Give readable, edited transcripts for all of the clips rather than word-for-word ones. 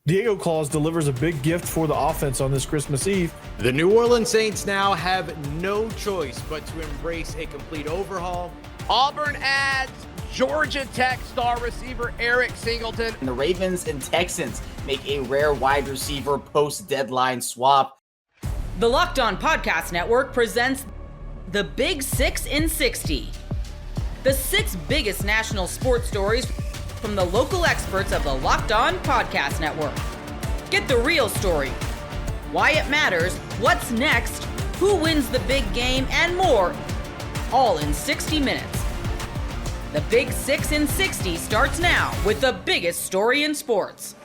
Diego Claus delivers a big gift for the offense on this Christmas Eve. The New Orleans Saints now have no choice but to embrace a complete overhaul. Auburn adds Georgia Tech star receiver Eric Singleton. And the Ravens and Texans make a rare wide receiver post-deadline swap. The Locked On Podcast Network presents the Big 6 in 60. The 6 biggest national sports stories from the local experts of the Locked On Podcast Network. Get the real story, why it matters, what's next, who wins the big game, and more, all in 60 minutes. The Big 6 in 60 starts now with the biggest story in sports.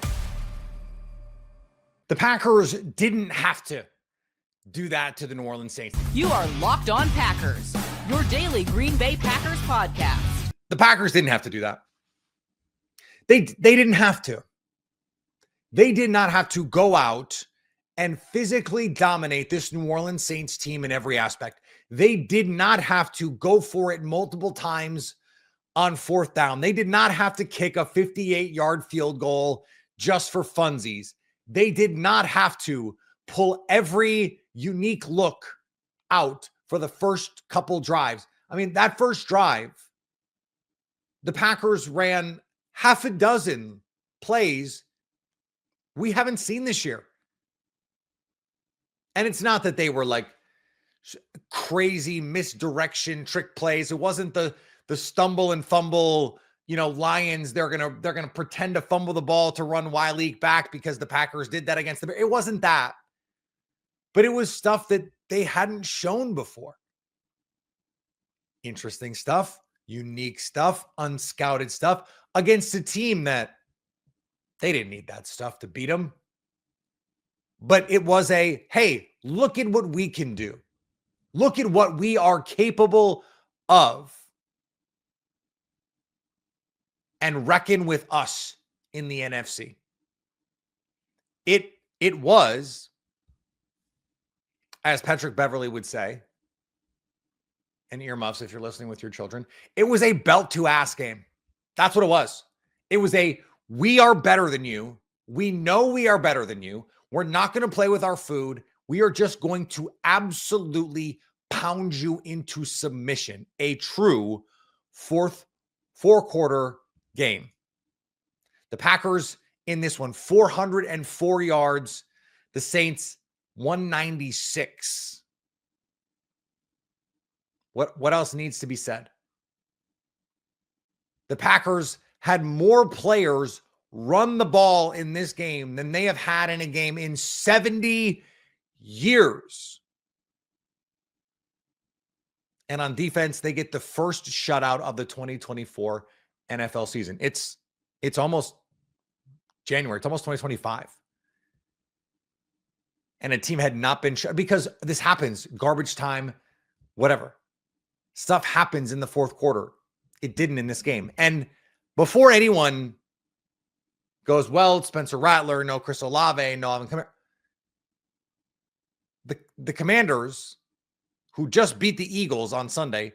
The Packers didn't have to do that to the New Orleans Saints. You are Locked On Packers, your daily Green Bay Packers podcast. The Packers didn't have to do that. They didn't have to. They did not have to go out and physically dominate this New Orleans Saints team in every aspect. They did not have to go for it multiple times on fourth down. They did not have to kick a 58-yard field goal just for funsies. They did not have to pull every unique look out for the first couple drives. I mean, that first drive, the Packers ran half a dozen plays we haven't seen this year. And it's not that they were like crazy misdirection trick plays. It wasn't the stumble and fumble, Lions. They're gonna pretend to fumble the ball to run Y-League back because the Packers did that against the Bears. It wasn't that. But it was stuff that they hadn't shown before. Interesting stuff, unique stuff, unscouted stuff against a team that they didn't need that stuff to beat them. But it was hey, look at what we can do. Look at what we are capable of. And reckon with us in the NFC. It was, as Patrick Beverly would say, and earmuffs if you're listening with your children, it was a belt to ass game. That's what it was. It was we are better than you. We know we are better than you. We're not going to play with our food. We are just going to absolutely pound you into submission. A true four-quarter game. The Packers in this one, 404 yards. The Saints, 196. What else needs to be said? The Packers had more players run the ball in this game than they have had in a game in 70 years. And on defense, they get the first shutout of the 2024 NFL season. It's almost January. It's almost 2025. And a team had not been shut because this happens. Garbage time, whatever. Stuff happens in the fourth quarter. It didn't in this game. And before anyone goes, well, it's Spencer Rattler, no Chris Olave, no Alvin Kamara. The Commanders, who just beat the Eagles on Sunday,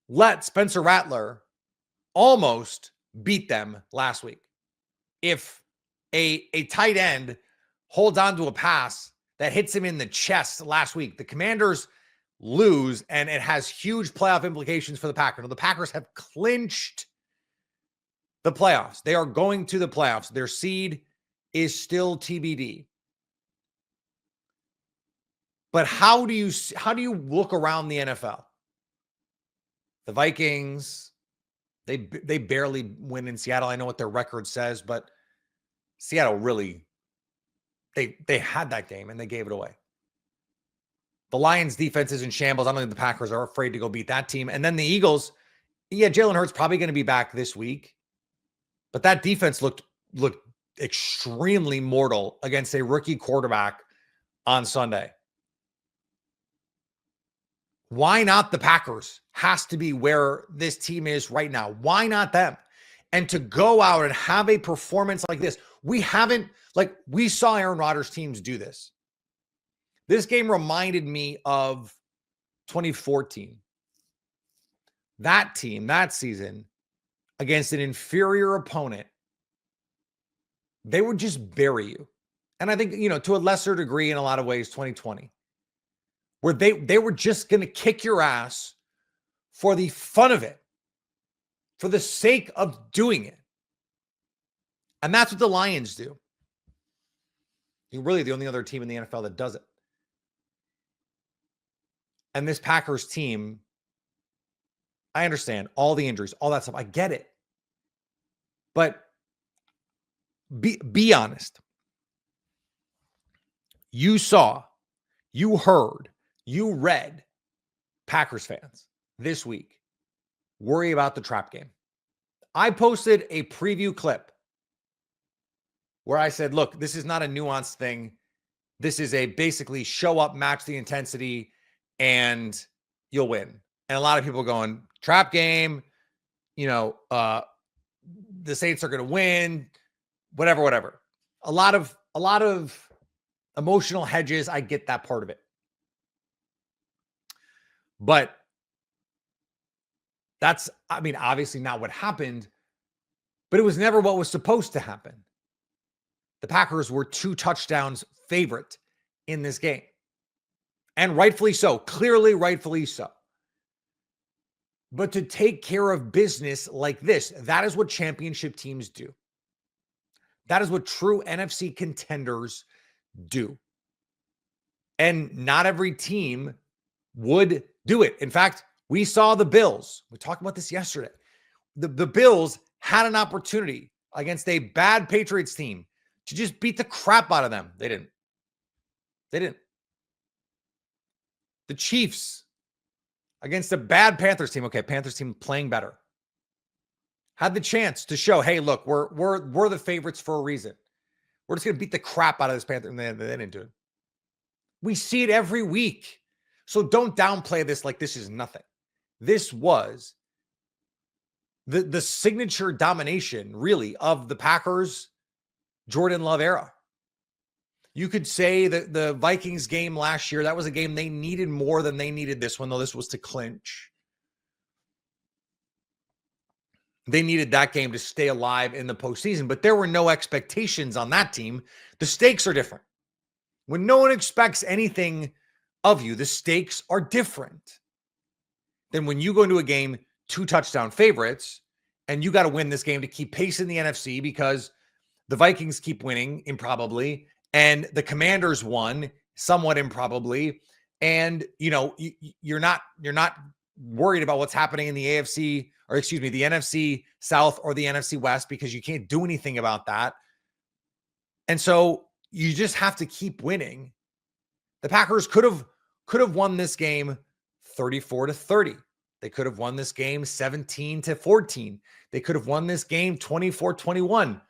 let Spencer Rattler almost beat them last week. If a tight end holds on to a pass that hits him in the chest last week, the Commanders lose, and it has huge playoff implications for the Packers. Now, the Packers have clinched the playoffs. They are going to the playoffs. Their seed is still TBD. But how do you look around the NFL? The Vikings, they barely win in Seattle. I know what their record says, but Seattle really, they had that game and they gave it away. The Lions defense is in shambles. I don't think the Packers are afraid to go beat that team. And then the Eagles, Jalen Hurts probably going to be back this week. But that defense looked extremely mortal against a rookie quarterback on Sunday. Why not the Packers? Has to be where this team is right now. Why not them? And to go out and have a performance like this, we saw Aaron Rodgers' teams do this. This game reminded me of 2014. That team, that season, against an inferior opponent, they would just bury you. And I think, to a lesser degree, in a lot of ways, 2020, where they were just going to kick your ass for the fun of it, for the sake of doing it. And that's what the Lions do. You're really the only other team in the NFL that does it. And this Packers team, I understand all the injuries, all that stuff. I get it. But be honest. You saw, you heard, you read Packers fans this week worry about the trap game. I posted a preview clip where I said, look, this is not a nuanced thing. This is a basically show up, match the intensity, and you'll win. And a lot of people going, trap game, the Saints are going to win, whatever. A lot of emotional hedges. I get that part of it. But that's, obviously not what happened, but it was never what was supposed to happen. The Packers were 2 touchdowns favorite in this game. And rightfully so, clearly rightfully so. But to take care of business like this, that is what championship teams do. That is what true NFC contenders do. And not every team would do it. In fact, we saw the Bills. We talked about this yesterday. The Bills had an opportunity against a bad Patriots team to just beat the crap out of them. They didn't. The Chiefs against a bad Panthers team. Okay, Panthers team playing better. Had the chance to show, hey, look, we're the favorites for a reason. We're just going to beat the crap out of this Panther. And they didn't do it. We see it every week. So don't downplay this like this is nothing. This was the signature domination, really, of the Packers Jordan Love era. You could say that the Vikings game last year, that was a game they needed more than they needed this one, though this was to clinch. They needed that game to stay alive in the postseason, but there were no expectations on that team. The stakes are different. When no one expects anything of you, the stakes are different than when you go into a game 2 touchdown favorites and you got to win this game to keep pace in the NFC because the Vikings keep winning improbably and the Commanders won somewhat improbably. And, you're not worried about what's happening in the the NFC South or the NFC West because you can't do anything about that. And so you just have to keep winning. The Packers could have won this game 34-30. They could have won this game 17-14. They could have won this game 24-21.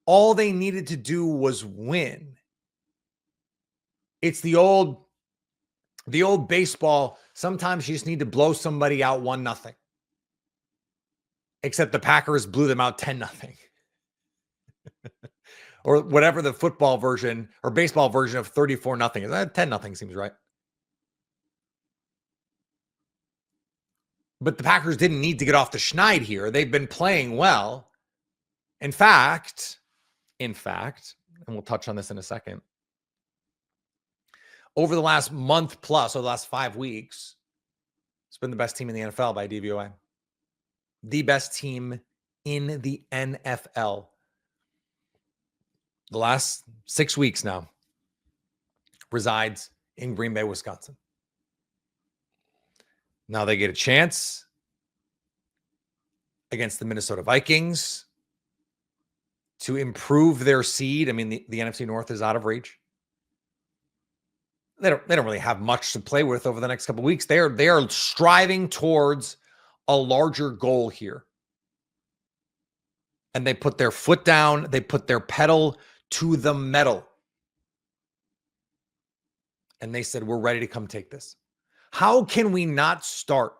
All they needed to do was win. It's the old baseball. Sometimes you just need to blow somebody out 1-0. Except the Packers blew them out 10-0. Or whatever the football version or baseball version of 34-0 is. 10-0 seems right. But the Packers didn't need to get off the schneid here. They've been playing well. In fact, and we'll touch on this in a second, over the last month plus, or the last 5 weeks, it's been the best team in the NFL by DVOA. The best team in the NFL. The last 6 weeks now resides in Green Bay, Wisconsin. Now they get a chance against the Minnesota Vikings to improve their seed. The NFC North is out of reach. They don't really have much to play with over the next couple of weeks. They are striving towards a larger goal here. And they put their foot down. They put their pedal to the metal. And they said, we're ready to come take this. How can we not start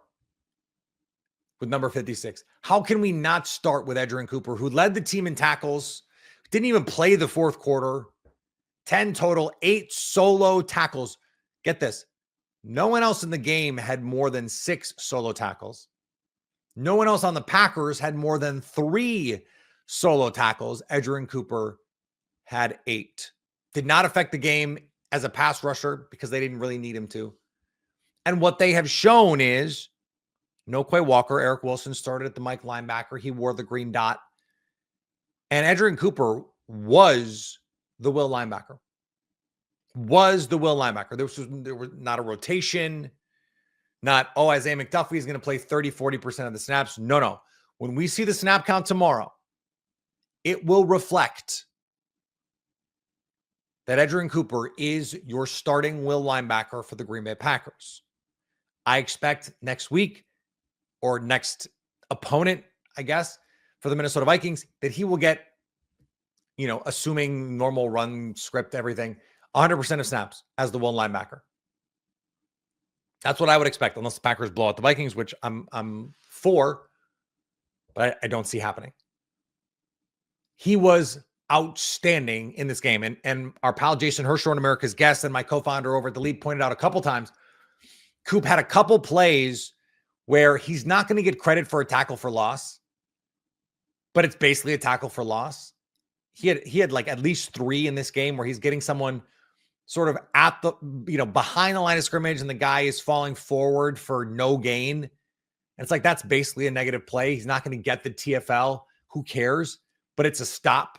with number 56? How can we not start with Edgerrin Cooper, who led the team in tackles, didn't even play the fourth quarter, 10 total, 8 solo tackles. Get this. No one else in the game had more than 6 solo tackles. No one else on the Packers had more than 3 solo tackles. Edgerrin Cooper had 8. Did not affect the game as a pass rusher because they didn't really need him to. And what they have shown is no Quay Walker. Eric Wilson started at the Mike linebacker. He wore the green dot. And Edgerrin Cooper was the will linebacker. There was not a rotation, not, Isaiah McDuffie is going to play 30, 40% of the snaps. No. When we see the snap count tomorrow, it will reflect that Edgerrin Cooper is your starting will linebacker for the Green Bay Packers. I expect next week or next opponent, I guess, for the Minnesota Vikings, that he will get, assuming normal run script, everything, 100% of snaps as the will linebacker. That's what I would expect, unless the Packers blow out the Vikings, which I'm for, but I don't see happening. He was outstanding in this game. And our pal Jason Hirschhorn, America's Guest, and my co-founder over at The Lead pointed out a couple times, Coop had a couple plays where he's not going to get credit for a tackle for loss, but it's basically a tackle for loss. He had like at least 3 in this game where he's getting someone sort of at the, behind the line of scrimmage and the guy is falling forward for no gain. And it's like, that's basically a negative play. He's not going to get the TFL. Who cares? But it's a stop.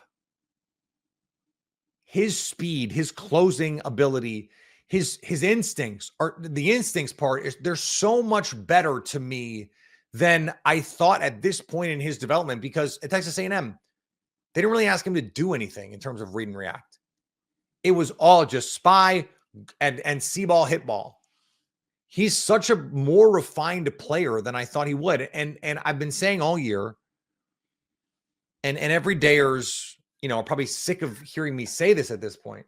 His speed, his closing ability, his instincts, are the instincts part is, they're so much better to me than I thought at this point in his development, because at Texas A&M, they didn't really ask him to do anything in terms of read and react. It was all just spy and see ball, hit ball. He's such a more refined player than I thought he would. And I've been saying all year, and every dayers, are probably sick of hearing me say this at this point,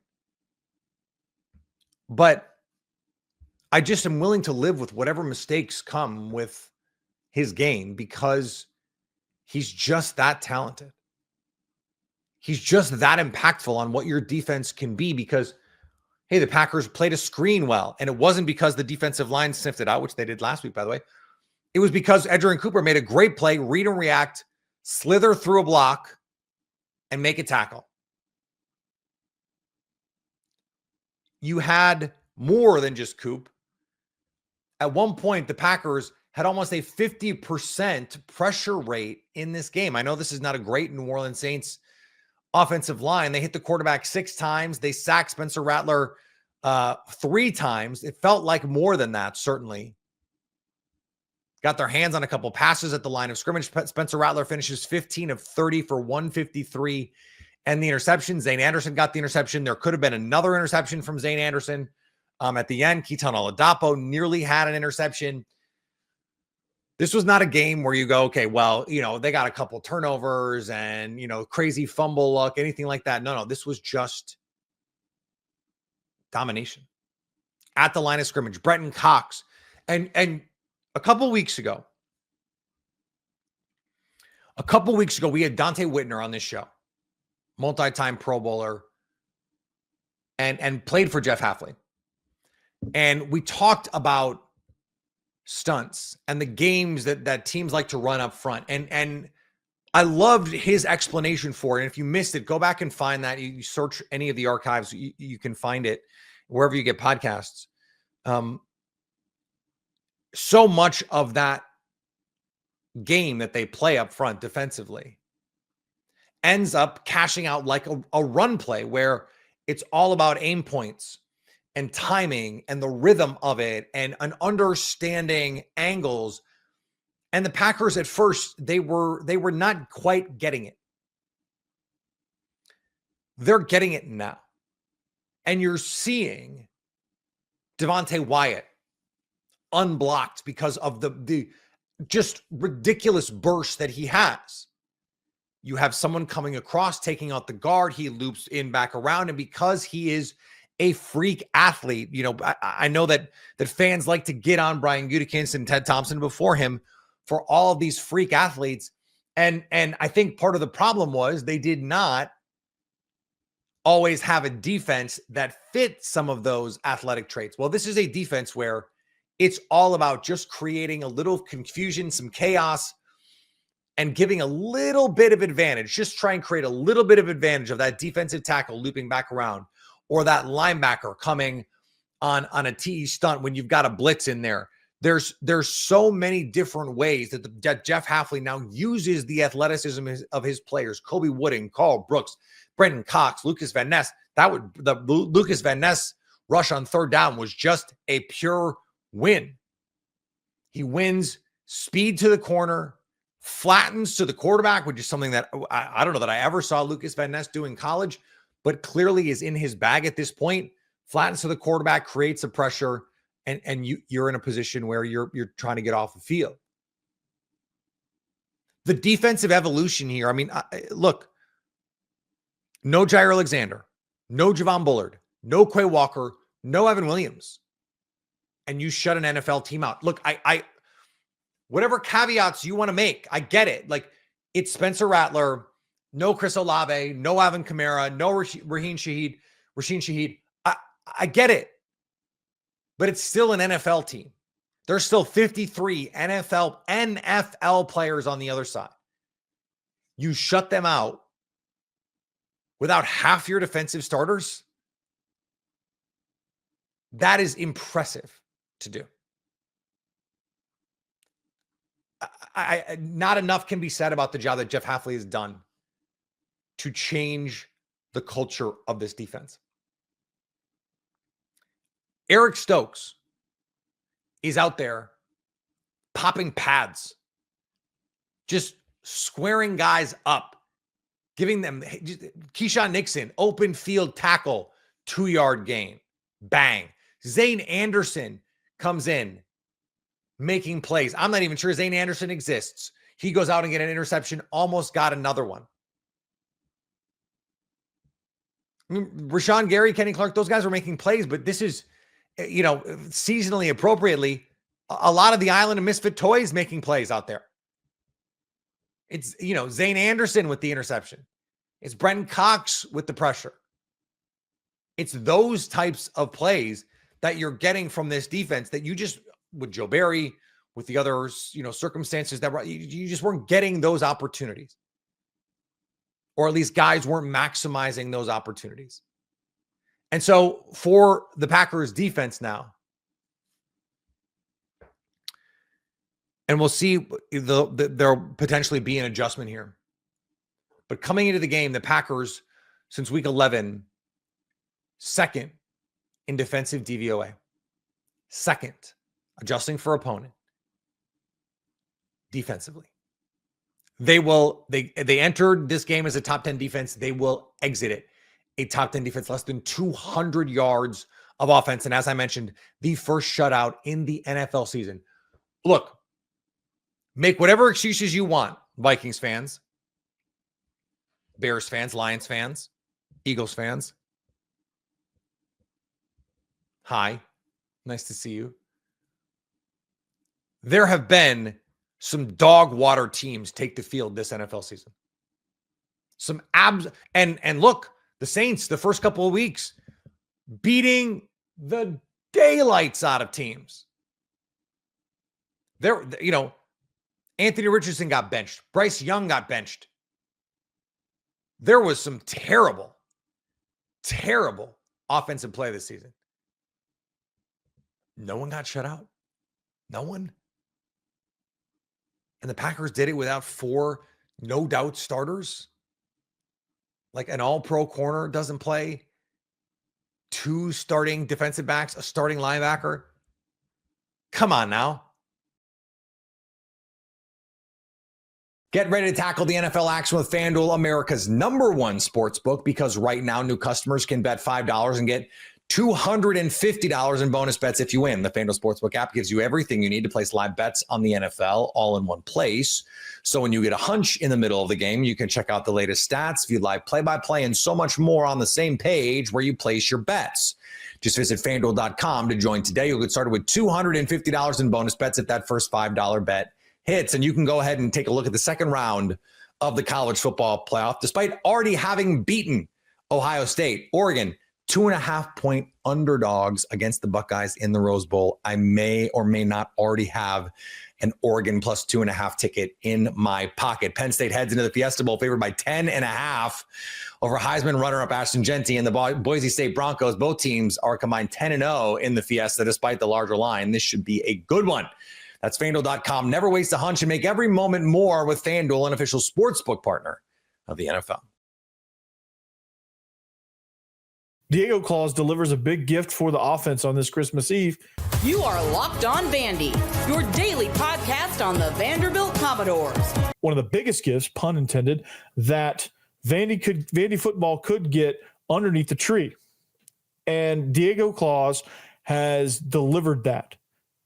but I just am willing to live with whatever mistakes come with his game, because he's just that talented. He's just that impactful on what your defense can be, because, hey, the Packers played a screen well, and it wasn't because the defensive line sniffed it out, which they did last week, by the way. It was because Edgerrin Cooper made a great play, read and react, slither through a block, and make a tackle. You had more than just Coop. At one point, the Packers had almost a 50% pressure rate in this game. I know this is not a great New Orleans Saints offensive line. They hit the quarterback 6 times. They sacked Spencer Rattler 3 times. It felt like more than that, certainly. Got their hands on a couple passes at the line of scrimmage. Spencer Rattler finishes 15 of 30 for 153 and the interception. Zane Anderson got the interception. There could have been another interception from Zane Anderson at the end. Keaton Oladapo nearly had an interception. This was not a game where you go, okay, well, they got a couple turnovers and, crazy fumble luck, anything like that. No, this was just domination at the line of scrimmage. Brenton Cox. And a couple weeks ago, we had Dante Whitner on this show, multi-time Pro Bowler, and played for Jeff Hafley. And we talked about stunts and the games that teams like to run up front. And I loved his explanation for it. And if you missed it, go back and find that. You search any of the archives, you can find it wherever you get podcasts. So much of that game that they play up front defensively ends up cashing out like a run play where it's all about aim points and timing and the rhythm of it and an understanding angles. And the Packers at first, they were not quite getting it. They're getting it now. And you're seeing Devontae Wyatt unblocked because of the just ridiculous burst that he has. You have someone coming across, taking out the guard. He loops in back around. And because he is a freak athlete, I know that fans like to get on Brian Gutekunst and Ted Thompson before him for all of these freak athletes. And I think part of the problem was they did not always have a defense that fit some of those athletic traits. Well, this is a defense where it's all about just creating a little confusion, some chaos, and giving a little bit of advantage, just try and create a little bit of advantage of that defensive tackle looping back around, or that linebacker coming on a TE stunt when you've got a blitz in there. There's so many different ways that Jeff Hafley now uses the athleticism of his players. Kobe Wooding, Carl Brooks, Brenton Cox, Lucas Van Ness. The Lucas Van Ness rush on third down was just a pure win. He wins speed to the corner, flattens to the quarterback, which is something that I don't know that I ever saw Lucas Van Ness do in college, but clearly is in his bag at this point. Flattens to the quarterback, creates the pressure, and you're in a position where you're trying to get off the field. The defensive evolution here, I mean, look, no Jair Alexander, no Javon Bullard, no Quay Walker, no Evan Williams, and you shut an NFL team out. Look, I whatever caveats you want to make, I get it. Like, it's Spencer Rattler, no Chris Olave, no Alvin Kamara, no Rasheen Shaheed. I get it. But it's still an NFL team. There's still 53 NFL players on the other side. You shut them out without half your defensive starters. That is impressive to do. Not enough can be said about the job that Jeff Hafley has done to change the culture of this defense. Eric Stokes is out there popping pads, just squaring guys up, giving them Keyshawn Nixon, open field tackle, 2-yard gain, bang. Zane Anderson comes in, making plays. I'm not even sure Zane Anderson exists. He goes out and get an interception, almost got another one. I mean, Rashawn Gary, Kenny Clark, those guys were making plays, but this is, seasonally appropriately, a lot of the Island of Misfit Toys making plays out there. It's, Zane Anderson with the interception. It's Brenton Cox with the pressure. It's those types of plays that you're getting from this defense that you just, with Joe Barry, with the other, circumstances that you just weren't getting those opportunities. Or at least guys weren't maximizing those opportunities. And so for the Packers defense now, and we'll see, there'll potentially be an adjustment here. But coming into the game, the Packers, since week 11, second in defensive DVOA. Second, adjusting for opponent. Defensively. They entered this game as a top 10 defense. They will exit it a top 10 defense, less than 200 yards of offense. And as I mentioned, the first shutout in the NFL season. Look, make whatever excuses you want, Vikings fans, Bears fans, Lions fans, Eagles fans. Hi, nice to see you. There have been some dog water teams take the field this NFL season. Some and look, the Saints, the first couple of weeks, beating the daylights out of teams. There, Anthony Richardson got benched. Bryce Young got benched. There was some terrible offensive play this season. No one got shut out. No one. And the Packers did it without 4 no doubt starters. Like an all-pro corner doesn't play. 2 starting defensive backs, a starting linebacker. Come on now. Get ready to tackle the NFL action with FanDuel, America's #1 sportsbook, because right now new customers can bet $5 and get $250 in bonus bets if you win. The FanDuel Sportsbook app gives you everything you need to place live bets on the NFL all in one place. So when you get a hunch in the middle of the game, you can check out the latest stats, view live play-by-play, and so much more on the same page where you place your bets. Just visit FanDuel.com to join today. You'll get started with $250 in bonus bets if that first $5 bet hits. And you can go ahead and take a look at the second round of the college football playoff. Despite already having beaten Ohio State, Oregon, 2.5-point underdogs against the Buckeyes in the Rose Bowl. I may or may not already have an Oregon plus 2.5 ticket in my pocket. Penn State heads into the Fiesta Bowl favored by 10.5 over Heisman runner-up Ashton Genty and the Boise State Broncos. Both teams are combined 10-0 in the Fiesta despite the larger line. This should be a good one. That's FanDuel.com. Never waste a hunch and make every moment more with FanDuel, an official sportsbook partner of the NFL. Diego Claus delivers a big gift for the offense on this Christmas Eve. You are Locked On Vandy, your daily podcast on the Vanderbilt Commodores. One of the biggest gifts, pun intended, that Vandy football could get underneath the tree. And Diego Claus has delivered that.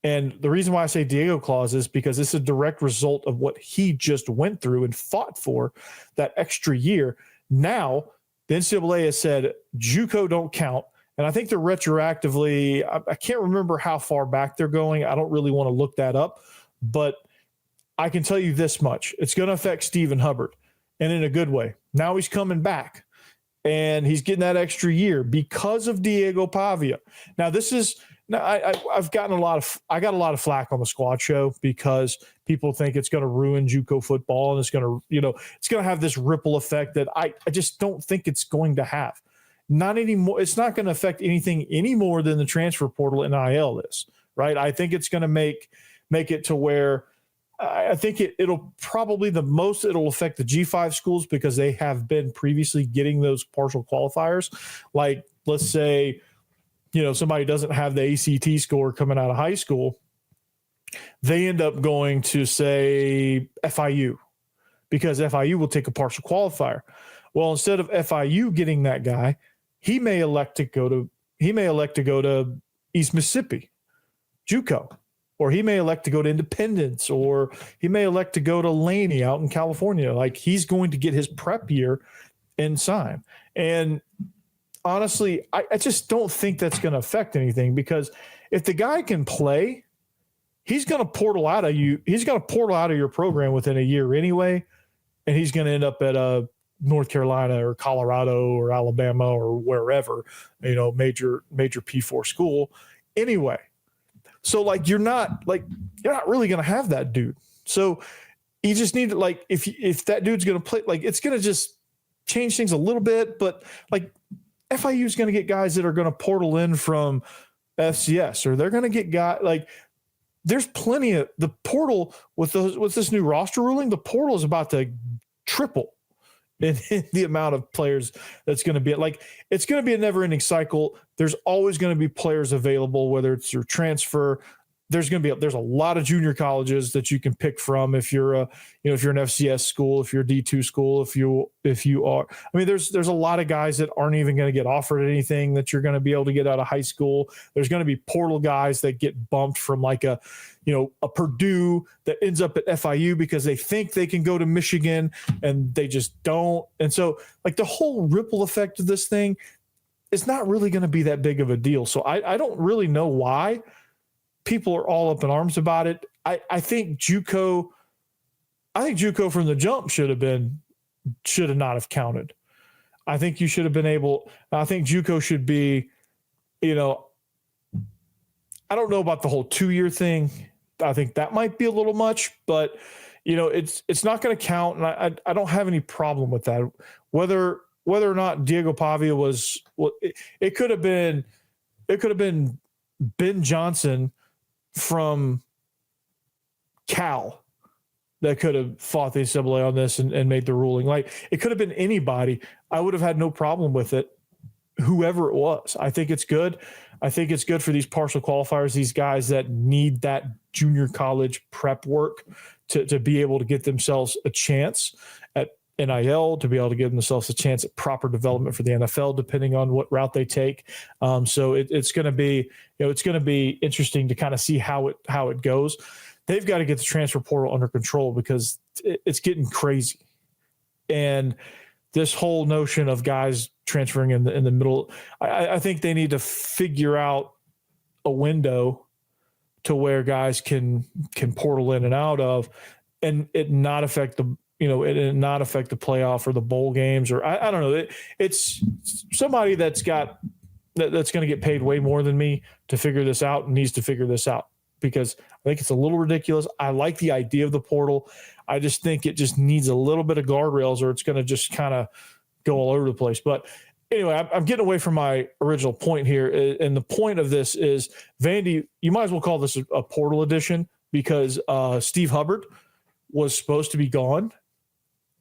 And the reason why I say Diego Claus is because it's a direct result of what he just went through and fought for that extra year. Now, the NCAA has said JUCO don't count. And I think they're retroactively, I can't remember how far back they're going. I don't really want to look that up. But I can tell you this much. It's going to affect Stephen Hubbard, and in a good way. Now he's coming back, and he's getting that extra year because of Diego Pavia. Now, this is... Now, I've gotten a lot of flack on the squad show because people think it's going to ruin JUCO football and it's going to have this ripple effect that I just don't think it's going to have. Not anymore. It's not going to affect anything any more than the transfer portal NIL is, right? I think it's going to make it to where I think it'll probably it'll affect the G5 schools because they have been previously getting those partial qualifiers. Like, let's say, somebody doesn't have the ACT score coming out of high school, they end up going to, say, FIU because FIU will take a partial qualifier. Well, instead of FIU getting that guy, he may elect to go to East Mississippi, JUCO, or he may elect to go to Independence, or he may elect to go to Laney out in California. Like, he's going to get his prep year and sign. And honestly, I just don't think that's going to affect anything because if the guy can play, he's going to portal out of you. He's going to portal out of your program within a year anyway, and he's going to end up at a North Carolina or Colorado or Alabama or wherever, major P4 school anyway. So like you're not really going to have that dude. So you just need to, like, if that dude's going to play, like, it's going to just change things a little bit, but like FIU is going to get guys that are going to portal in from FCS, or they're going to get guys like, there's plenty of the portal with this new roster ruling. The portal is about to triple in the amount of players that's going to be. Like, it's going to be a never ending cycle. There's always going to be players available, whether it's your transfer. There's a lot of junior colleges that you can pick from if you're an FCS school, if you're a D2 school, if you are. I mean, there's a lot of guys that aren't even going to get offered anything that you're going to be able to get out of high school. There's going to be portal guys that get bumped from like a Purdue that ends up at FIU because they think they can go to Michigan and they just don't. And so like the whole ripple effect of this thing is not really going to be that big of a deal. So I don't really know why people are all up in arms about it. I think JUCO from the jump should have not have counted. I think you should have been able. I think JUCO should be, I don't know about the whole 2-year thing. I think that might be a little much, but it's not going to count, and I don't have any problem with that. Whether or not Diego Pavia was, it could have been Ben Johnson from Cal that could have fought the NCAA on this and made the ruling. Like, it could have been anybody. I would have had no problem with it, whoever it was. I think it's good. I think it's good for these partial qualifiers, these guys that need that junior college prep work to be able to get themselves a chance at NIL, to be able to give themselves a chance at proper development for the NFL, depending on what route they take. So it's going to be, it's going to be interesting to kind of see how it goes. They've got to get the transfer portal under control because it's getting crazy. And this whole notion of guys transferring in the middle, I think they need to figure out a window to where guys can portal in and out of, and it not affect the playoff or the bowl games, or I don't know. It's somebody that's got that's going to get paid way more than me to figure this out needs to figure this out, because I think it's a little ridiculous. I like the idea of the portal. I just think it just needs a little bit of guardrails, or it's going to just kind of go all over the place. But anyway, I'm getting away from my original point here. And the point of this is, Vandy, you might as well call this a portal edition, because Steve Hubbard was supposed to be gone,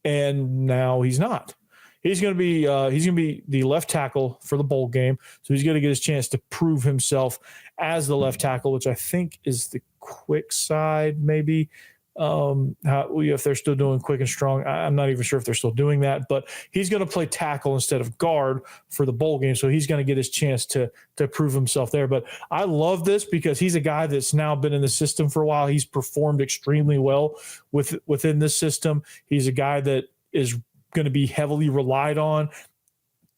and now he's not. He's going to be the left tackle for the bowl game, so he's going to get his chance to prove himself as the left tackle, which I think is the quick side, maybe. If they're still doing quick and strong, I'm not even sure if they're still doing that, but he's going to play tackle instead of guard for the bowl game. So he's going to get his chance to prove himself there. But I love this because he's a guy that's now been in the system for a while. He's performed extremely well within this system. He's a guy that is going to be heavily relied on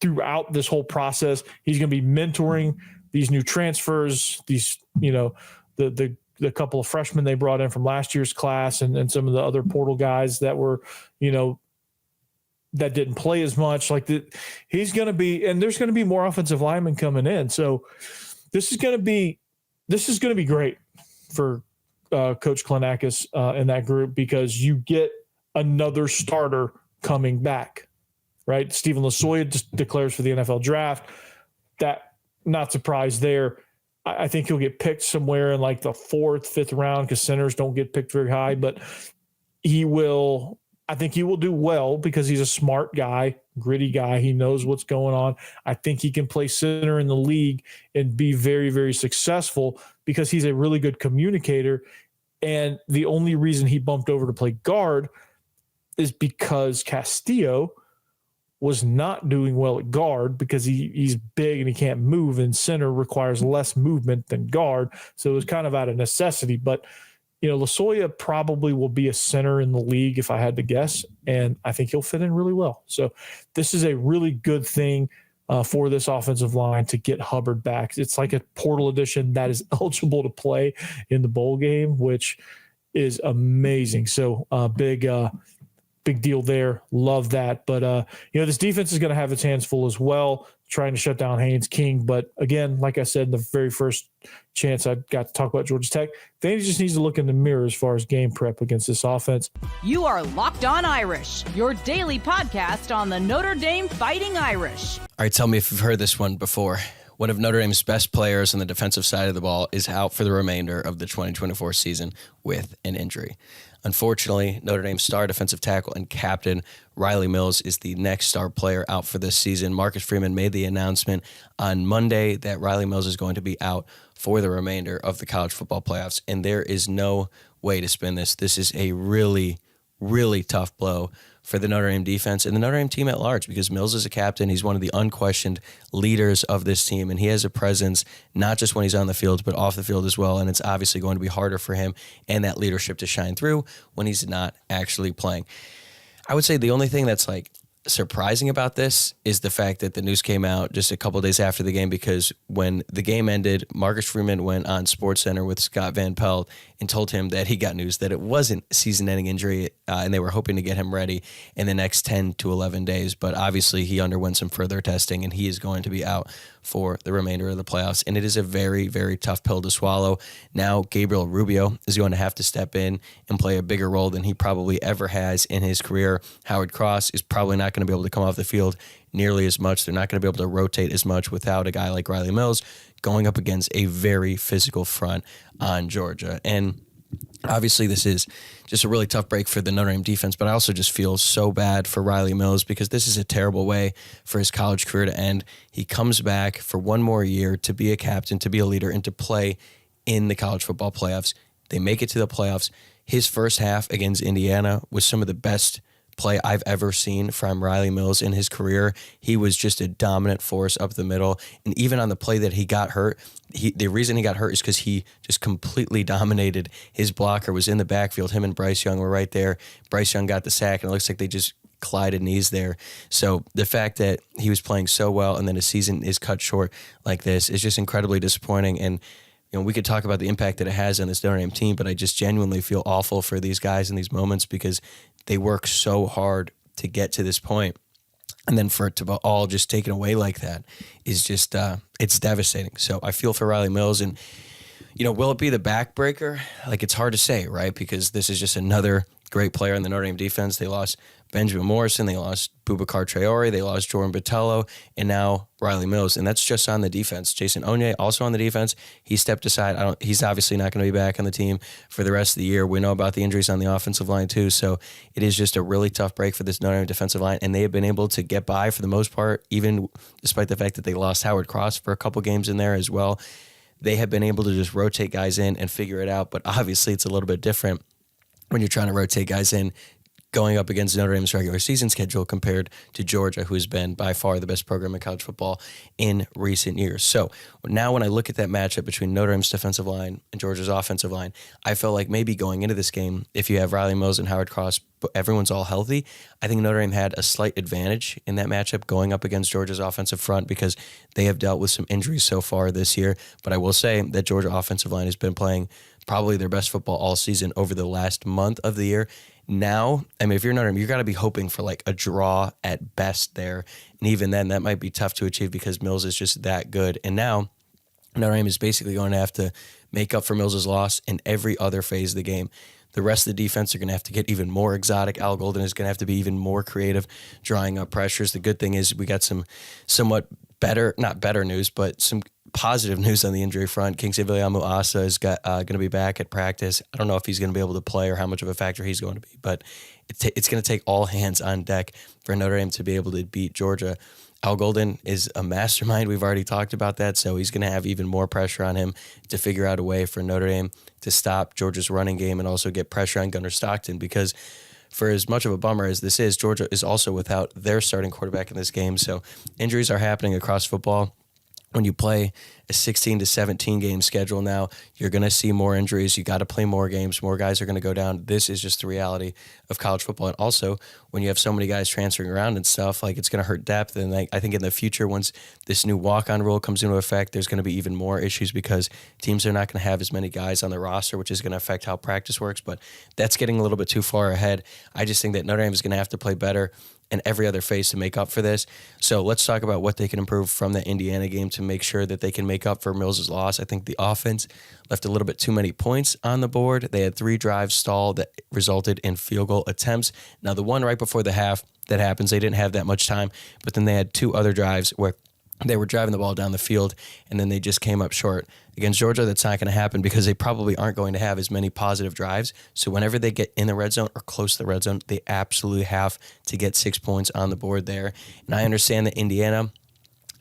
throughout this whole process. He's going to be mentoring these new transfers, these, the couple of freshmen they brought in from last year's class, and some of the other portal guys that were, that didn't play as much. He's going to be, and there's going to be more offensive linemen coming in. So this is going to be great for Coach Klinakis in that group, because you get another starter coming back, right? Stephen Lasoya just declares for the NFL draft. That, not surprised there. I think he'll get picked somewhere in like the 4th, 5th round, because centers don't get picked very high, but I think he will do well because he's a smart guy, gritty guy. He knows what's going on. I think he can play center in the league and be very, very successful because he's a really good communicator. And the only reason he bumped over to play guard is because Castillo was not doing well at guard because he's big and he can't move, and center requires less movement than guard. So it was kind of out of necessity. But, Lasoya probably will be a center in the league if I had to guess, and I think he'll fit in really well. So this is a really good thing for this offensive line to get Hubbard back. It's like a portal edition that is eligible to play in the bowl game, which is amazing. So big deal there. Love that. But, this defense is going to have its hands full as well, trying to shut down Haynes King. But again, like I said, in the very first chance I got to talk about Georgia Tech, Vandy just needs to look in the mirror as far as game prep against this offense. You are Locked On Irish, your daily podcast on the Notre Dame Fighting Irish. All right, tell me if you've heard this one before. One of Notre Dame's best players on the defensive side of the ball is out for the remainder of the 2024 season with an injury. Unfortunately, Notre Dame's star defensive tackle and captain Riley Mills is the next star player out for this season. Marcus Freeman made the announcement on Monday that Riley Mills is going to be out for the remainder of the college football playoffs, and there is no way to spin this. This is a really, really tough blow for the Notre Dame defense and the Notre Dame team at large, because Mills is a captain. He's one of the unquestioned leaders of this team, and he has a presence not just when he's on the field, but off the field as well, and it's obviously going to be harder for him and that leadership to shine through when he's not actually playing. I would say the only thing that's surprising about this is the fact that the news came out just a couple of days after the game, because when the game ended, Marcus Freeman went on SportsCenter with Scott Van Pelt and told him that he got news that it wasn't a season-ending injury, and they were hoping to get him ready in the next 10 to 11 days. But obviously he underwent some further testing, and he is going to be out for the remainder of the playoffs. And it is a very, very tough pill to swallow. Now Gabriel Rubio is going to have to step in and play a bigger role than he probably ever has in his career. Howard Cross is probably not going to be able to come off the field nearly as much. They're not going to be able to rotate as much without a guy like Riley Mills going up against a very physical front on Georgia. And obviously this is just a really tough break for the Notre Dame defense, but I also just feel so bad for Riley Mills because this is a terrible way for his college career to end. He comes back for one more year to be a captain, to be a leader, and to play in the college football playoffs. They make it to the playoffs. His first half against Indiana was some of the best play I've ever seen from Riley Mills in his career. He was just a dominant force up the middle. And even on the play that he got hurt, the reason he got hurt is because he just completely dominated. His blocker was in the backfield. Him and Bryce Young were right there. Bryce Young got the sack, and it looks like they just collided knees there. So the fact that he was playing so well and then his season is cut short like this is just incredibly disappointing. And we could talk about the impact that it has on this Notre Dame team, but I just genuinely feel awful for these guys in these moments because they work so hard to get to this point. And then for it to all just taken away like that is just, it's devastating. So I feel for Riley Mills. And, will it be the backbreaker? Like, it's hard to say, right? Because this is just another great player in the Notre Dame defense. They lost Benjamin Morrison. They lost Boubacar Traore. They lost Jordan Botello. And now Riley Mills. And that's just on the defense. Jason Onye, also on the defense. He stepped aside. He's obviously not going to be back on the team for the rest of the year. We know about the injuries on the offensive line too. So it is just a really tough break for this Notre Dame defensive line. And they have been able to get by for the most part, even despite the fact that they lost Howard Cross for a couple games in there as well. They have been able to just rotate guys in and figure it out. But obviously it's a little bit different when you're trying to rotate guys in going up against Notre Dame's regular season schedule compared to Georgia, who's been by far the best program in college football in recent years. So now when I look at that matchup between Notre Dame's defensive line and Georgia's offensive line, I felt like maybe going into this game, if you have Riley Mills and Howard Cross, but everyone's all healthy, I think Notre Dame had a slight advantage in that matchup going up against Georgia's offensive front because they have dealt with some injuries so far this year. But I will say that Georgia offensive line has been playing probably their best football all season over the last month of the year. Now, I mean, if you're Notre Dame, you got to be hoping for like a draw at best there. And even then, that might be tough to achieve because Mills is just that good. And now, Notre Dame is basically going to have to make up for Mills' loss in every other phase of the game. The rest of the defense are going to have to get even more exotic. Al Golden is going to have to be even more creative, drawing up pressures. The good thing is we got some somewhat better, not better news, but some positive news on the injury front. Kingsley Viliamu-Asa is going to be back at practice. I don't know if he's going to be able to play or how much of a factor he's going to be, but it's going to take all hands on deck for Notre Dame to be able to beat Georgia. Al Golden is a mastermind. We've already talked about that, so he's going to have even more pressure on him to figure out a way for Notre Dame to stop Georgia's running game and also get pressure on Gunnar Stockton because for as much of a bummer as this is, Georgia is also without their starting quarterback in this game, so injuries are happening across football. When you play a 16 to 17 game schedule now, you're going to see more injuries. You got to play more games. More guys are going to go down. This is just the reality of college football. And also, when you have so many guys transferring around and stuff, like it's going to hurt depth. And I think in the future, once this new walk-on rule comes into effect, there's going to be even more issues because teams are not going to have as many guys on the roster, which is going to affect how practice works. But that's getting a little bit too far ahead. I just think that Notre Dame is going to have to play better and every other phase to make up for this. So let's talk about what they can improve from the Indiana game to make sure that they can make up for Mills' loss. I think the offense left a little bit too many points on the board. They had 3 drives stalled that resulted in field goal attempts. Now, the one right before the half that happens, they didn't have that much time, but then they had 2 other drives where they were driving the ball down the field, and then they just came up short. Against Georgia, that's not going to happen because they probably aren't going to have as many positive drives. So whenever they get in the red zone or close to the red zone, they absolutely have to get 6 points on the board there. And I understand that Indiana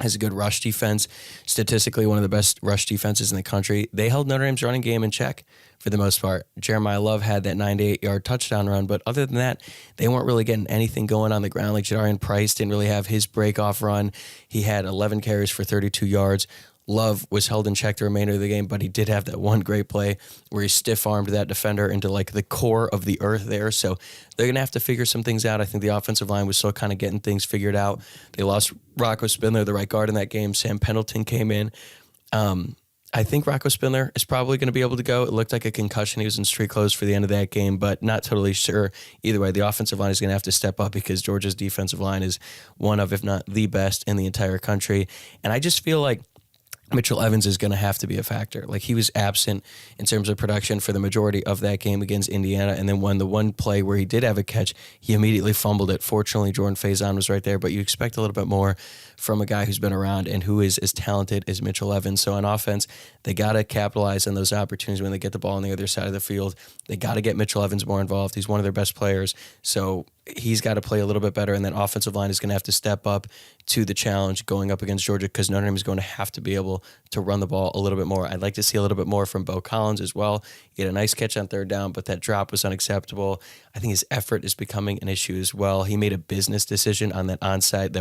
has a good rush defense, statistically one of the best rush defenses in the country. They held Notre Dame's running game in check for the most part. Jeremiah Love had that 98-yard touchdown run, but other than that, they weren't really getting anything going on the ground. Like Jadarian Price didn't really have his break-off run. He had 11 carries for 32 yards. Love was held in check the remainder of the game, but he did have that one great play where he stiff-armed that defender into like the core of the earth there. So they're going to have to figure some things out. I think the offensive line was still kind of getting things figured out. They lost Rocco Spindler, the right guard in that game. Sam Pendleton came in. I think Rocco Spindler is probably going to be able to go. It looked like a concussion. He was in street clothes for the end of that game, but not totally sure. Either way, the offensive line is going to have to step up because Georgia's defensive line is one of, if not the best in the entire country. And I just feel like Mitchell Evans is going to have to be a factor. Like he was absent in terms of production for the majority of that game against Indiana. And then when the one play where he did have a catch, he immediately fumbled it. Fortunately, Jordan Faison was right there, but you expect a little bit more from a guy who's been around and who is as talented as Mitchell Evans. So on offense, they got to capitalize on those opportunities when they get the ball on the other side of the field. They got to get Mitchell Evans more involved. He's one of their best players. So he's got to play a little bit better, and then offensive line is going to have to step up to the challenge going up against Georgia because Notre Dame is going to have to be able to run the ball a little bit more. I'd like to see a little bit more from Bo Collins as well. He had a nice catch on third down, but that drop was unacceptable. I think his effort is becoming an issue as well. He made a business decision on that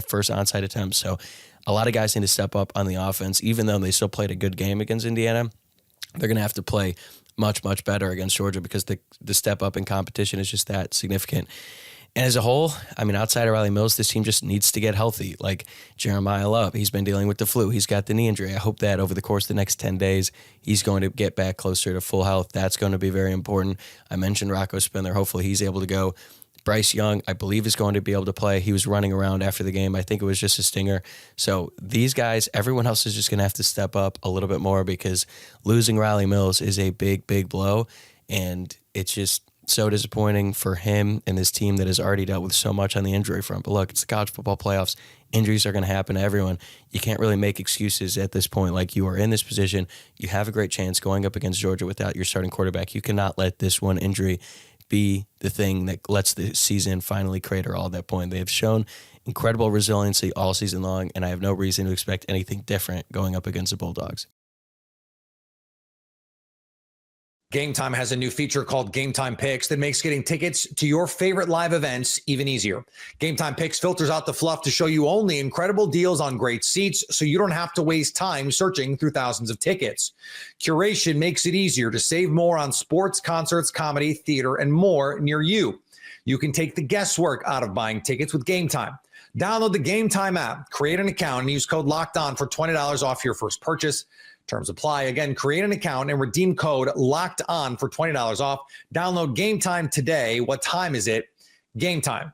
first onside attempt, so a lot of guys need to step up on the offense. Even though they still played a good game against Indiana, they're going to have to play much, much better against Georgia because the step up in competition is just that significant. And as a whole, I mean, outside of Riley Mills, this team just needs to get healthy. Like Jeremiah Love, he's been dealing with the flu. He's got the knee injury. I hope that over the course of the next 10 days, he's going to get back closer to full health. That's going to be very important. I mentioned Rocco Spindler. Hopefully he's able to go. Bryce Young, I believe, is going to be able to play. He was running around after the game. I think it was just a stinger. So these guys, everyone else is just going to have to step up a little bit more because losing Riley Mills is a big, big blow. And it's just so disappointing for him and this team that has already dealt with so much on the injury front. But look, it's the college football playoffs. Injuries are going to happen to everyone. You can't really make excuses at this point. Like, you are in this position. You have a great chance going up against Georgia without your starting quarterback. You cannot let this one injury be the thing that lets the season finally crater all at that point. They have shown incredible resiliency all season long, and I have no reason to expect anything different going up against the Bulldogs. Gametime has a new feature called Gametime Picks that makes getting tickets to your favorite live events even easier. Gametime Picks filters out the fluff to show you only incredible deals on great seats, so you don't have to waste time searching through thousands of tickets. Curation makes it easier to save more on sports, concerts, comedy, theater, and more near you. You can take the guesswork out of buying tickets with Gametime. Download the Gametime app, create an account, and use code LOCKEDON for $20 off your first purchase. Terms apply. Again, create an account and redeem code LOCKEDON for $20 off. Download Gametime today. What time is it? Gametime.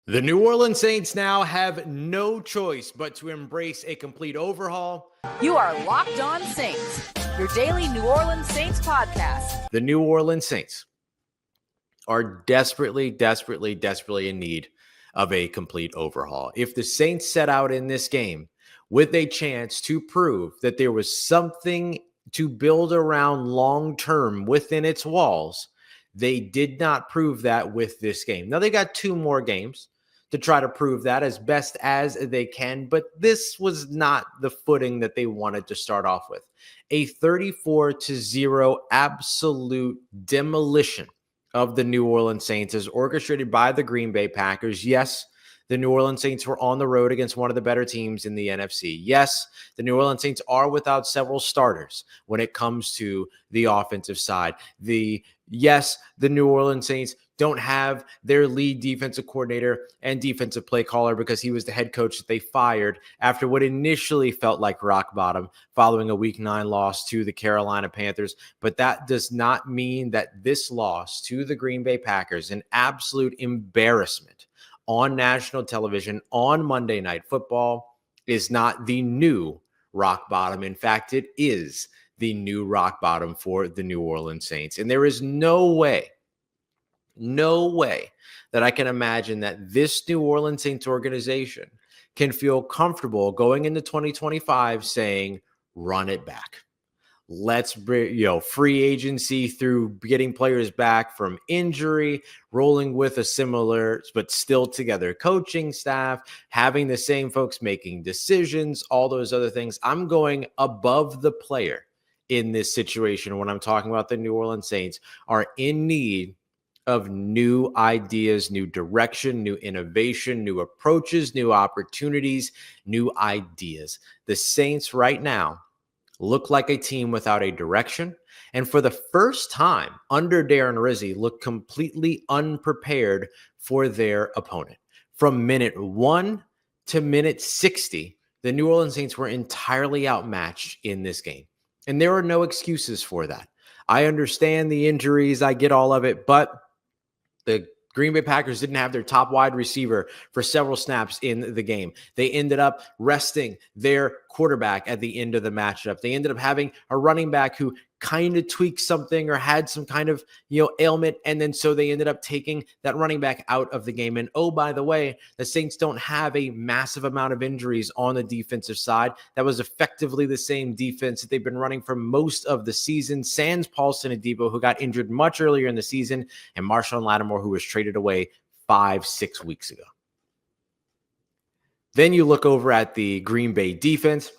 The New Orleans Saints now have no choice but to embrace a complete overhaul. You are Locked On Saints, your daily New Orleans Saints podcast. The New Orleans Saints are desperately in need of a complete overhaul. If the Saints set out in this game with a chance to prove that there was something to build around long-term within its walls, they did not prove that with this game. Now, they got 2 more games to try to prove that as best as they can, but this was not the footing that they wanted to start off with. A 34-0 absolute demolition of the New Orleans Saints is orchestrated by the Green Bay Packers. Yes, the New Orleans Saints were on the road against one of the better teams in the NFC. Yes, the New Orleans Saints are without several starters when it comes to the offensive side. Yes, the New Orleans Saints don't have their lead defensive coordinator and defensive play caller because he was the head coach that they fired after what initially felt like rock bottom following a Week 9 loss to the Carolina Panthers. But that does not mean that this loss to the Green Bay Packers, an absolute embarrassment on national television on Monday Night Football, is not the new rock bottom. In fact, it is the new rock bottom for the New Orleans Saints. And there is no way that I can imagine that this New Orleans Saints organization can feel comfortable going into 2025 saying, run it back. Let's bring, free agency through getting players back from injury, rolling with a similar but still together coaching staff, having the same folks making decisions, all those other things. I'm going above the player in this situation when I'm talking about the New Orleans Saints are in need of new ideas, new direction, new innovation, new approaches, new opportunities, new ideas. The Saints right now look like a team without a direction, and for the first time under Darren Rizzi, look completely unprepared for their opponent. From minute 1 to minute 60, the New Orleans Saints were entirely outmatched in this game, and there are no excuses for that. I understand the injuries, I get all of it, but the Green Bay Packers didn't have their top wide receiver for several snaps in the game. They ended up resting their quarterback at the end of the matchup. They ended up having a running back who kind of tweaked something or had some kind of, ailment. And then so they ended up taking that running back out of the game. And oh, by the way, the Saints don't have a massive amount of injuries on the defensive side. That was effectively the same defense that they've been running for most of the season. Sans Paulson Adebo, who got injured much earlier in the season, and Marshawn Lattimore, who was traded away 5-6 weeks ago. Then you look over at the Green Bay defense.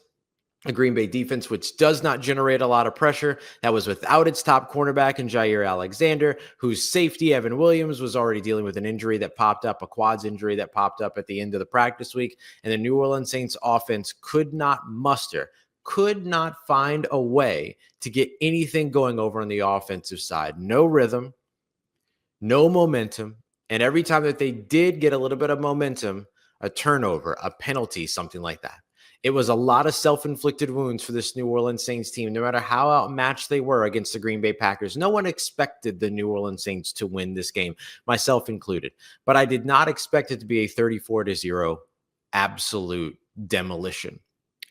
A Green Bay defense which does not generate a lot of pressure. That was without its top cornerback in Jair Alexander, whose safety, Evan Williams, was already dealing with an injury that popped up, a quads injury that popped up at the end of the practice week. And the New Orleans Saints offense could not find a way to get anything going over on the offensive side. No rhythm, no momentum. And every time that they did get a little bit of momentum, a turnover, a penalty, something like that. It was a lot of self-inflicted wounds for this New Orleans Saints team, no matter how outmatched they were against the Green Bay Packers. No one expected the New Orleans Saints to win this game, myself included. But I did not expect it to be a 34-0 absolute demolition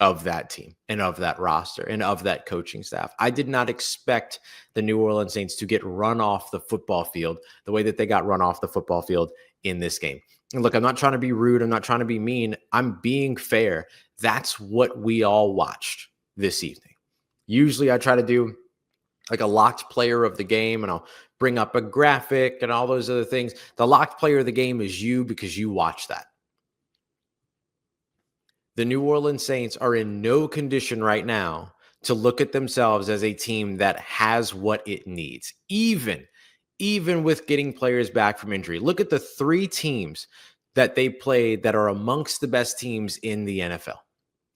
of that team and of that roster and of that coaching staff. I did not expect the New Orleans Saints to get run off the football field the way that they got run off the football field in this game. And look, I'm not trying to be rude. I'm not trying to be mean. I'm being fair. That's what we all watched this evening. Usually I try to do like a locked player of the game, and I'll bring up a graphic and all those other things. The locked player of the game is you, because you watch that. The New Orleans Saints are in no condition right now to look at themselves as a team that has what it needs, even with getting players back from injury. Look at the 3 teams that they played that are amongst the best teams in the NFL.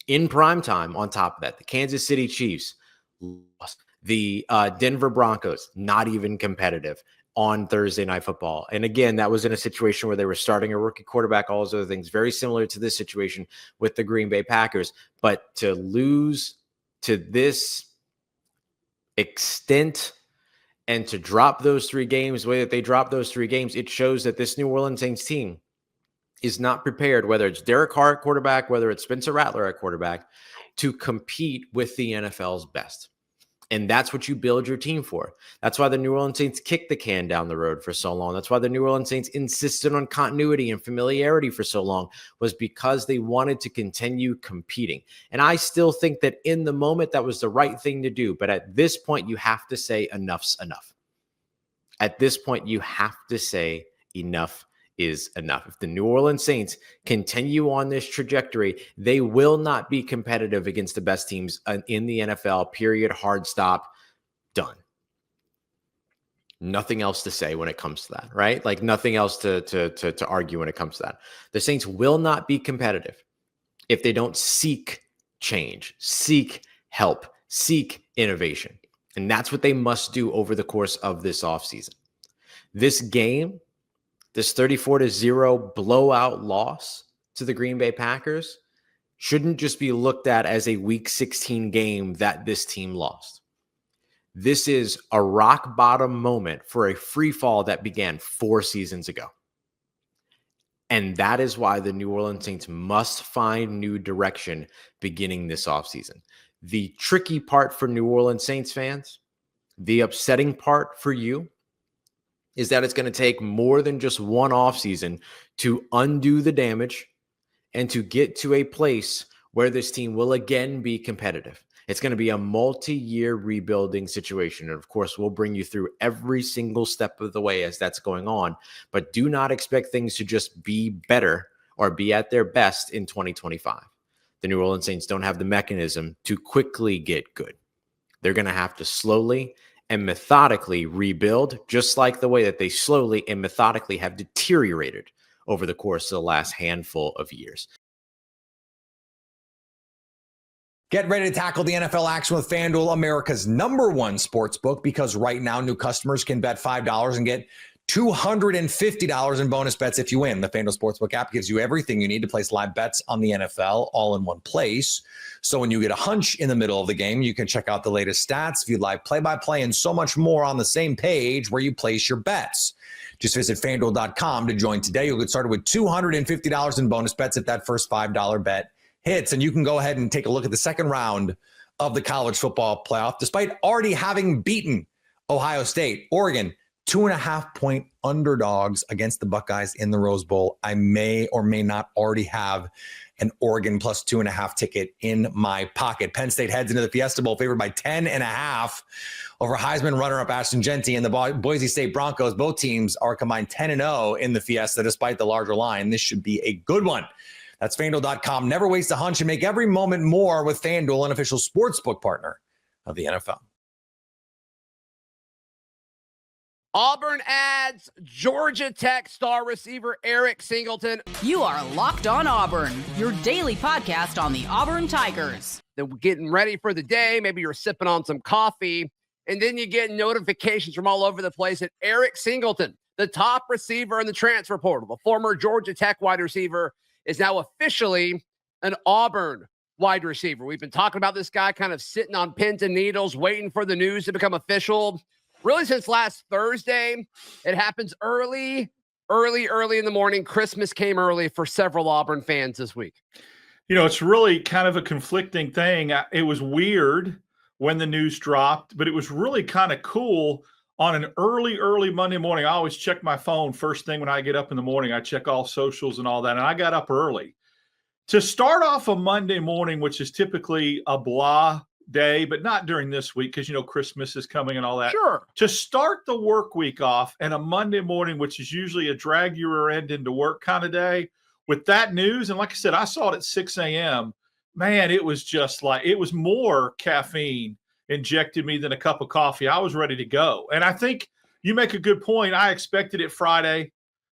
In prime time, on top of that, the Kansas City Chiefs lost. The Denver Broncos, not even competitive on Thursday Night Football. And again, that was in a situation where they were starting a rookie quarterback, all those other things, very similar to this situation with the Green Bay Packers. But to lose to this extent and to drop those 3 games the way that they dropped those 3 games, it shows that this New Orleans Saints team is not prepared, whether it's Derek Carr at quarterback, whether it's Spencer Rattler at quarterback, to compete with the NFL's best. And that's what you build your team for. That's why the New Orleans Saints kicked the can down the road for so long. That's why the New Orleans Saints insisted on continuity and familiarity for so long, was because they wanted to continue competing. And I still think that in the moment, that was the right thing to do. But at this point, you have to say enough's enough. At this point, you have to say enough is enough. If the New Orleans Saints continue on this trajectory, they will not be competitive against the best teams in the NFL, period, hard stop, done. Nothing else to say when it comes to that, right? Like nothing else to argue when it comes to that. The Saints will not be competitive if they don't seek change, seek help, seek innovation. And that's what they must do over the course of this offseason. This game, this 34-0 blowout loss to the Green Bay Packers, shouldn't just be looked at as a Week 16 game that this team lost. This is a rock bottom moment for a free fall that began 4 seasons ago. And that is why the New Orleans Saints must find new direction beginning this offseason. The tricky part for New Orleans Saints fans, the upsetting part for you, is that it's going to take more than just one offseason to undo the damage and to get to a place where this team will again be competitive. It's going to be a multi-year rebuilding situation. And of course, we'll bring you through every single step of the way as that's going on. But do not expect things to just be better or be at their best in 2025. The New Orleans Saints don't have the mechanism to quickly get good. They're going to have to slowly and methodically rebuild, just like the way that they slowly and methodically have deteriorated over the course of the last handful of years. Get ready to tackle the NFL action with FanDuel, America's #1 sportsbook, because right now new customers can bet $5 and get $250 in bonus bets if you win. The FanDuel Sportsbook app gives you everything you need to place live bets on the NFL all in one place. So when you get a hunch in the middle of the game, you can check out the latest stats, view live play-by-play, and so much more on the same page where you place your bets. Just visit FanDuel.com to join today. You'll get started with $250 in bonus bets if that first $5 bet hits. And you can go ahead and take a look at the second round of the college football playoff. Despite already having beaten Ohio State, Oregon, 2.5-point underdogs against the Buckeyes in the Rose Bowl. I may or may not already have an Oregon plus 2.5 ticket in my pocket. Penn State heads into the Fiesta Bowl favored by 10.5 over Heisman runner-up Ashton Genty and the Boise State Broncos. Both teams are combined 10-0 in the Fiesta despite the larger line. This should be a good one. That's FanDuel.com. Never waste a hunch and make every moment more with FanDuel, an official sportsbook partner of the NFL. Auburn adds Georgia Tech star receiver Eric Singleton. You are Locked On Auburn, your daily podcast on the Auburn Tigers. They're getting ready for the day. Maybe you're sipping on some coffee, and then you get notifications from all over the place that Eric Singleton, the top receiver in the transfer portal, the former Georgia Tech wide receiver, is now officially an Auburn wide receiver. We've been talking about this guy kind of sitting on pins and needles, waiting for the news to become official. Really since last Thursday. It happens early in the morning. Christmas came early for several Auburn fans this week. You know, it's really kind of a conflicting thing. It was weird when the news dropped, but it was really kind of cool on an early Monday morning. I always check my phone first thing when I get up in the morning. I check all socials and all that, and I got up early. To start off a Monday morning, which is typically a blah day, but not during this week because, you know, Christmas is coming and all that. Sure. To start the work week off and a Monday morning, which is usually a drag your rear end into work kind of day, with that news, and like I said, I saw it at 6 a.m., man, it was just like, it was more caffeine injected me than a cup of coffee. I was ready to go. And I think you make a good point. I expected it Friday.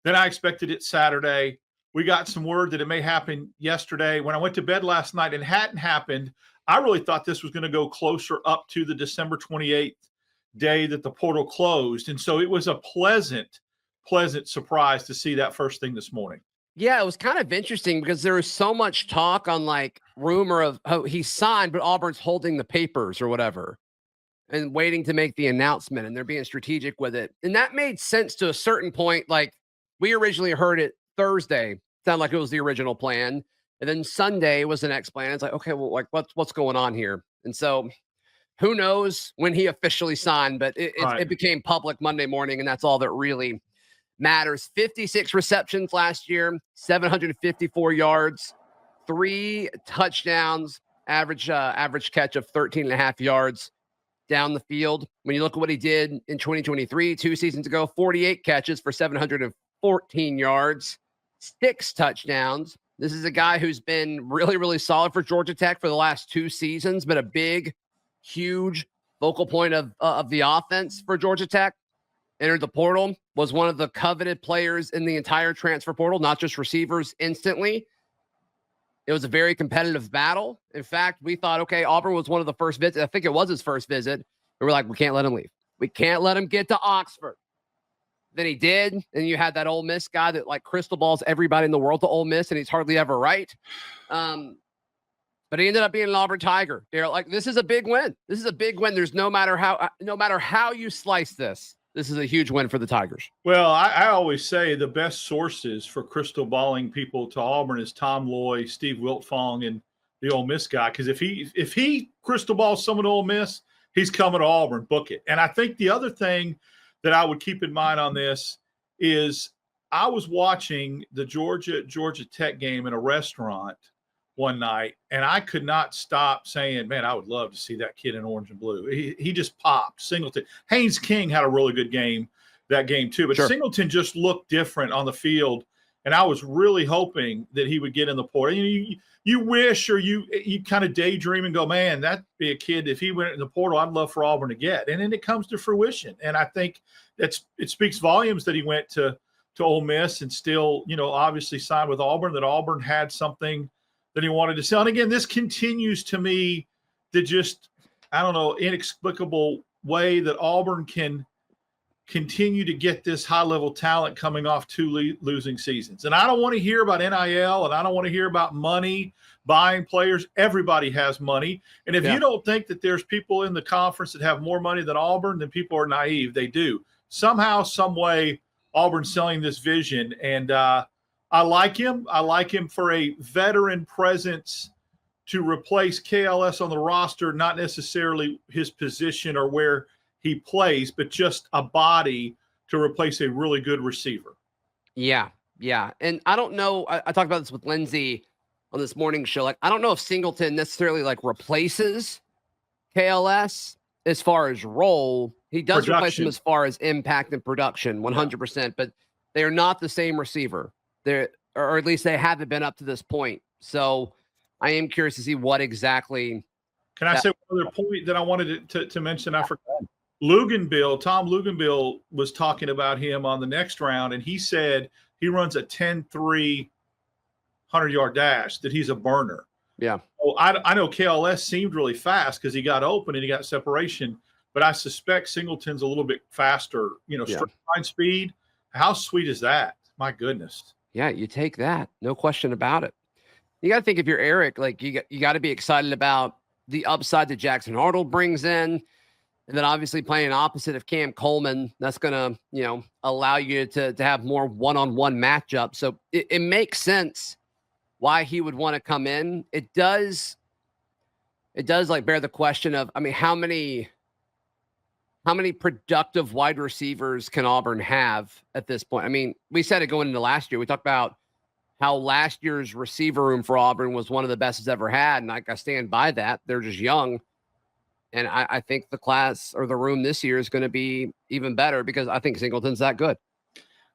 Then I expected it Saturday. We got some word that it may happen yesterday. When I went to bed last night and it hadn't happened, I really thought this was going to go closer up to the December 28th day that the portal closed. And so it was a pleasant surprise to see that first thing this morning. Yeah, it was kind of interesting because there was so much talk on like rumor of how he signed, but Auburn's holding the papers or whatever and waiting to make the announcement, and they're being strategic with it. And that made sense to a certain point. Like we originally heard it Thursday, sounded like it was the original plan. And then Sunday was the next plan. It's like, okay, well, like what's going on here? And so who knows when he officially signed, but it became public Monday morning, and that's all that really matters. 56 receptions last year, 754 yards, 3 touchdowns, average catch of 13.5 yards down the field. When you look at what he did in 2023, 2 seasons ago, 48 catches for 714 yards, 6 touchdowns. This is a guy who's been really solid for Georgia Tech for the last 2 seasons, but a big, huge focal point of the offense for Georgia Tech. Entered the portal, was one of the coveted players in the entire transfer portal, not just receivers instantly. It was a very competitive battle. In fact, we thought, okay, Auburn was one of the first visits. I think it was his first visit. We were like, we can't let him leave. We can't let him get to Oxford. Then he did. And you had that Ole Miss guy that like crystal balls everybody in the world to Ole Miss, and he's hardly ever right. But he ended up being an Auburn Tiger. They're like, this is a big win. This is a big win. There's no matter how you slice this. This is a huge win for the Tigers. Well, I always say the best sources for crystal balling people to Auburn is Tom Loy, Steve Wiltfong, and the Ole Miss guy. Because if he crystal balls someone to Ole Miss, he's coming to Auburn. Book it. And I think the other thing that I would keep in mind on this is I was watching the Georgia Tech game in a restaurant one night, and I could not stop saying, man, I would love to see that kid in orange and blue. He just popped. Singleton. Haynes King had a really good game that game too, but sure. Singleton just looked different on the field, and I was really hoping that he would get in the portal. You wish, or you kind of daydream and go, man, that'd be a kid, if he went in the portal, I'd love for Auburn to get. And then it comes to fruition. And I think it speaks volumes that he went to Ole Miss and still, obviously signed with Auburn, that Auburn had something that he wanted to sell. And again, this continues to me the just, I don't know, inexplicable way that Auburn can continue to get this high-level talent coming off 2 losing seasons. And I don't want to hear about NIL, and I don't want to hear about money, buying players. Everybody has money. And if you don't think that there's people in the conference that have more money than Auburn, then people are naive. They do. Somehow, some way, Auburn's selling this vision. And I like him. I like him for a veteran presence to replace KLS on the roster, not necessarily his position or where he plays, but just a body to replace a really good receiver. Yeah. And I don't know. I talked about this with Lindsay on this morning show. Like, I don't know if Singleton necessarily like replaces KLS as far as role. He does replace him as far as impact and production, 100%, but they are not the same receiver. Or at least they haven't been up to this point. So I am curious to see what exactly. Can I say one other point that I wanted to mention? I forgot. Tom Luganbill was talking about him on the next round, and he said he runs a 10-3 100-yard dash, that he's a burner. Yeah. Well, I know KLS seemed really fast because he got open and he got separation, but I suspect Singleton's a little bit faster, straight line speed. How sweet is that? My goodness. Yeah, you take that. No question about it. You got to think if you're Eric, like you got to be excited about the upside that Jackson Arnold brings in. And then obviously playing opposite of Cam Coleman, that's going to, allow you to have more one-on-one matchups. So it makes sense why he would want to come in. It does like bear the question of, how many productive wide receivers can Auburn have at this point? We said it going into last year. We talked about how last year's receiver room for Auburn was one of the best it's ever had. And I stand by that. They're just young. And I think the class or the room this year is going to be even better because I think Singleton's that good.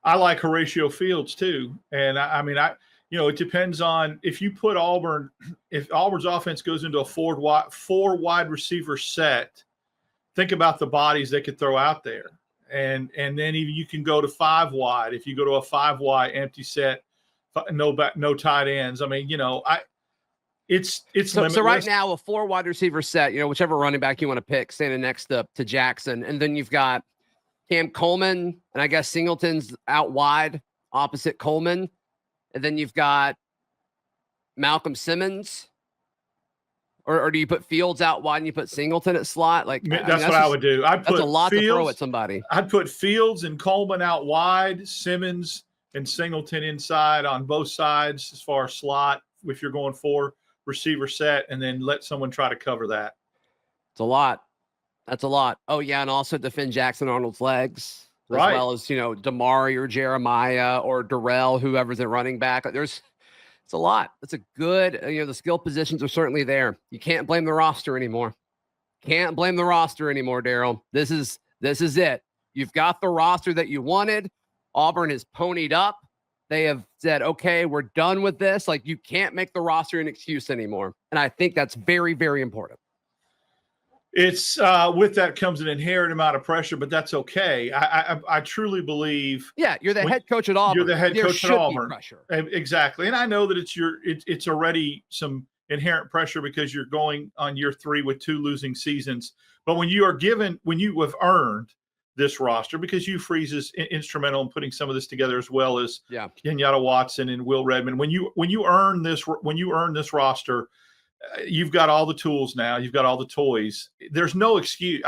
I like Horatio Fields too. And it depends on if you put if Auburn's offense goes into a four wide receiver set, think about the bodies they could throw out there. And then even you can go to 5 wide. If you go to a 5 wide empty set, no tight ends. It's limitless. So right now, a 4 wide receiver set, whichever running back you want to pick, standing next to Jackson. And then you've got Cam Coleman, and I guess Singleton's out wide opposite Coleman. And then you've got Malcolm Simmons. Or do you put Fields out wide and you put Singleton at slot? That's what I would do. I'd put that's a lot Fields, to throw at somebody. I'd put Fields and Coleman out wide, Simmons and Singleton inside on both sides as far as slot if you're going 4 receiver set, and then let someone try to cover that. It's a lot. That's a lot. Oh, yeah, and also defend Jackson Arnold's legs, as well as, Damari or Jeremiah or Darrell, whoever's at running back. It's a lot. It's a good, the skill positions are certainly there. You can't blame the roster anymore. Can't blame the roster anymore, Daryl. This is it. You've got the roster that you wanted. Auburn has ponied up. They have said, okay, we're done with this. You can't make the roster an excuse anymore. And I think that's very, very important. It's with that comes an inherent amount of pressure, but that's okay. I truly believe. Yeah, you're the head coach at Auburn. You're the head coach at Auburn. Pressure. Exactly. And I know that it's already some inherent pressure because you're going on year 3 with 2 losing seasons. But when you have earned this roster, because Hugh Freeze is instrumental in putting some of this together, as well as Kenyatta Watson and Will Redmond. When you earn this roster, you've got all the tools now. You've got all the toys. There's no excuse.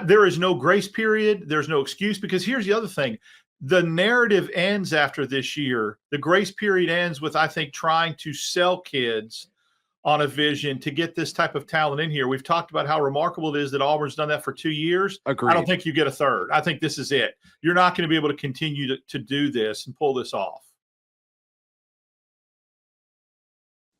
There is no grace period. There's no excuse, because here's the other thing. The narrative ends after this year. The grace period ends with, I think, trying to sell kids on a vision to get this type of talent in here. We've talked about how remarkable it is that Auburn's done that for 2 years. Agreed. I don't think you get a third. I think this is it. You're not going to be able to continue to do this and pull this off.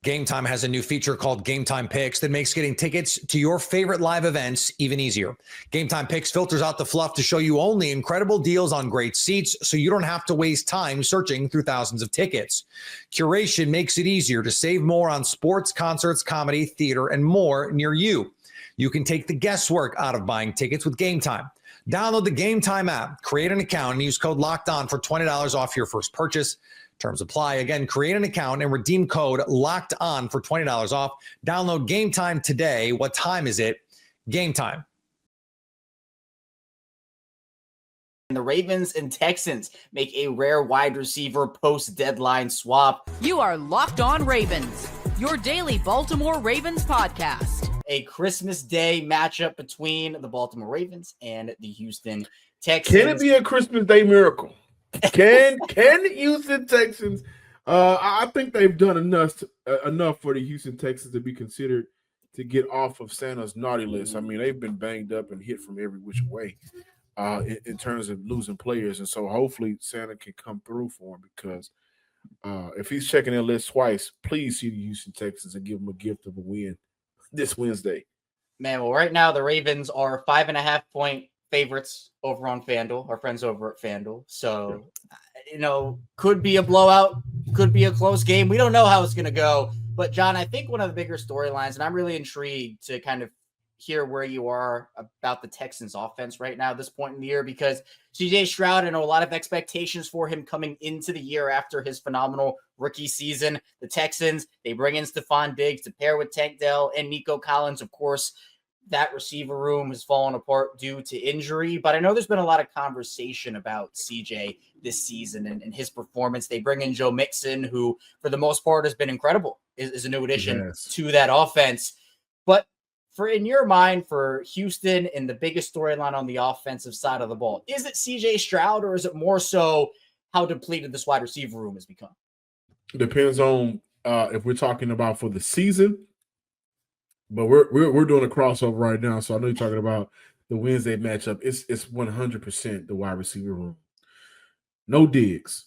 Gametime has a new feature called Gametime Picks that makes getting tickets to your favorite live events even easier. Gametime Picks filters out the fluff to show you only incredible deals on great seats, so you don't have to waste time searching through thousands of tickets. Curation makes it easier to save more on sports, concerts, comedy, theater, and more near you. You can take the guesswork out of buying tickets with Gametime. Download the Gametime app, create an account, and use code LOCKEDON for $20 off your first purchase. Terms apply. Again, create an account and redeem code LOCKEDON for $20 off. Download Gametime today. What time is it? Gametime. The Ravens and Texans make a rare wide receiver post-deadline swap. You are Locked On Ravens, your daily Baltimore Ravens podcast. A Christmas Day matchup between the Baltimore Ravens and the Houston Texans. Can it be a Christmas Day miracle? Can the Houston Texans? I think they've done enough for the Houston Texans to be considered to get off of Santa's naughty list. They've been banged up and hit from every which way in terms of losing players, and so hopefully Santa can come through for him, because if he's checking their list twice, please see the Houston Texans and give them a gift of a win this Wednesday. Man, well, right now the Ravens are 5.5-point favorites over on FanDuel, our friends over at FanDuel. So, could be a blowout, could be a close game. We don't know how it's going to go. But, John, I think one of the bigger storylines, and I'm really intrigued to kind of hear where you are about the Texans offense right now at this point in the year, because CJ Stroud, I know a lot of expectations for him coming into the year after his phenomenal rookie season. The Texans, they bring in Stephon Diggs to pair with Tank Dell and Nico Collins, of course. that receiver room has fallen apart due to injury, but I know there's been a lot of conversation about CJ this season and his performance. They bring in Joe Mixon, who for the most part has been incredible, is a new addition to that offense. But in your mind, for Houston and the biggest storyline on the offensive side of the ball, is it CJ Stroud, or is it more so how depleted this wide receiver room has become? It depends on if we're talking about for the season. But we're doing a crossover right now, so I know you're talking about the Wednesday matchup. It's 100% the wide receiver room. No Diggs.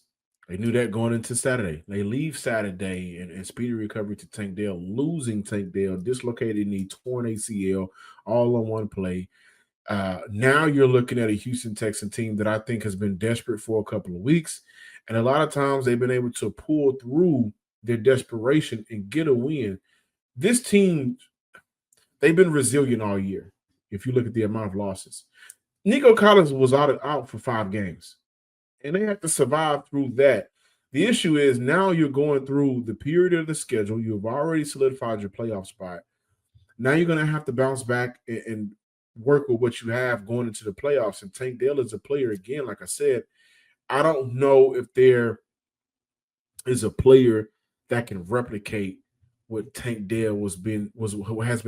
They knew that going into Saturday. They leave Saturday and speedy recovery to Tank Dell, losing Tank Dell, dislocated knee, torn ACL, all on one play. Now you're looking at a Houston Texan team that I think has been desperate for a couple of weeks, and a lot of times they've been able to pull through their desperation and get a win. This team, they've been resilient all year. If you look at the amount of losses, Nico Collins was out for 5 games, and they have to survive through that. The issue is now you're going through the period of the schedule. You've already solidified your playoff spot. Now you're going to have to bounce back and work with what you have going into the playoffs. And Tank Dell is a player, again, like I said, I don't know if there is a player that can replicate what Tank Dell has been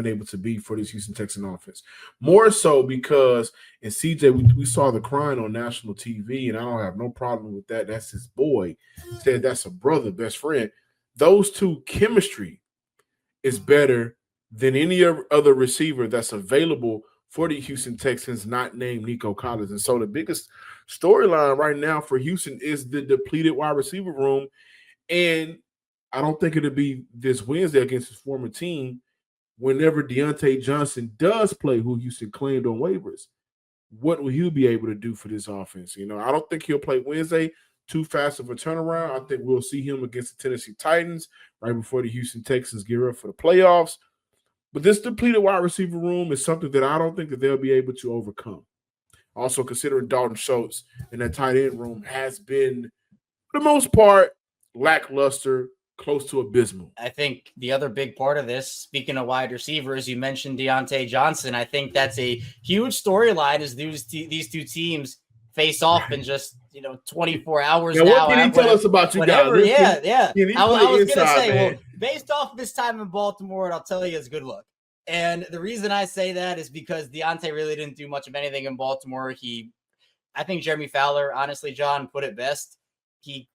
able to be for this Houston Texan offense. More so because in CJ, we saw the crying on national TV, and I don't have no problem with that. That's his boy. Said that's a brother, best friend. Those two chemistry is better than any other receiver that's available for the Houston Texans, not named Nico Collins. And so the biggest storyline right now for Houston is the depleted wide receiver room. And I don't think it'll be this Wednesday against his former team whenever Deontay Johnson does play, who Houston claimed on waivers. What will he be able to do for this offense? You know, I don't think he'll play Wednesday. Too fast of a turnaround. I think we'll see him against the Tennessee Titans right before the Houston Texans gear up for the playoffs. But this depleted wide receiver room is something that I don't think that they'll be able to overcome. Also, considering Dalton Schultz in that tight end room has been, for the most part, lackluster, close to abysmal. I think the other big part of this, speaking of wide receivers, you mentioned Deontay Johnson. I think that's a huge storyline as these two teams face off in just 24 hours now. What can he tell us about you guys? Yeah. I was going to say, man. well, based off of his time in Baltimore, I'll tell you it's good luck. And the reason I say that is because Deontay really didn't do much of anything in Baltimore. I think Jeremy Fowler, honestly, John, put it best. He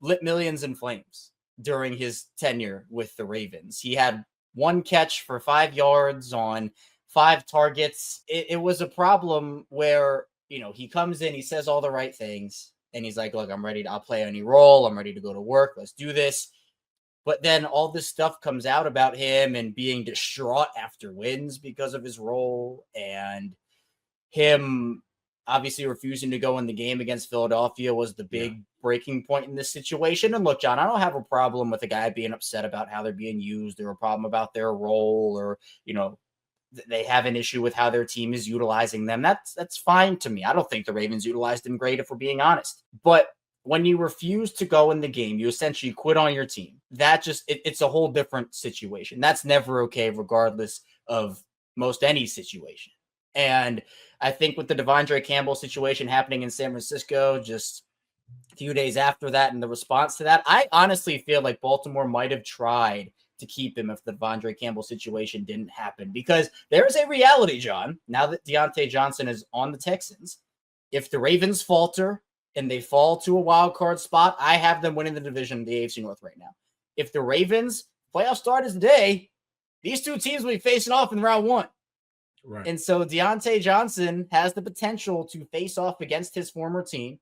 lit millions in flames during his tenure with the Ravens. He had 1 catch for 5 yards on 5 targets. It was a problem where, he comes in, he says all the right things, and he's like, look, I'll play any role. I'm ready to go to work. Let's do this. But then all this stuff comes out about him and being distraught after wins because of his role, and him obviously refusing to go in the game against Philadelphia was the big breaking point in this situation. And look, John, I don't have a problem with a guy being upset about how they're being used, or a problem about their role, or, they have an issue with how their team is utilizing them. That's fine to me. I don't think the Ravens utilized him great, if we're being honest. But when you refuse to go in the game, you essentially quit on your team. It's a whole different situation. That's never okay, regardless of most any situation. And I think with the Devondre Campbell situation happening in San Francisco, just a few days after that, and the response to that, I honestly feel like Baltimore might have tried to keep him if the Devondre Campbell situation didn't happen, because there's a reality, John, now that Deontay Johnson is on the Texans. If the Ravens falter and they fall to a wild card spot, I have them winning the division, the AFC North right now. If the Ravens playoff start is today, these two teams will be facing off in round 1. Right. And so Deontay Johnson has the potential to face off against his former team.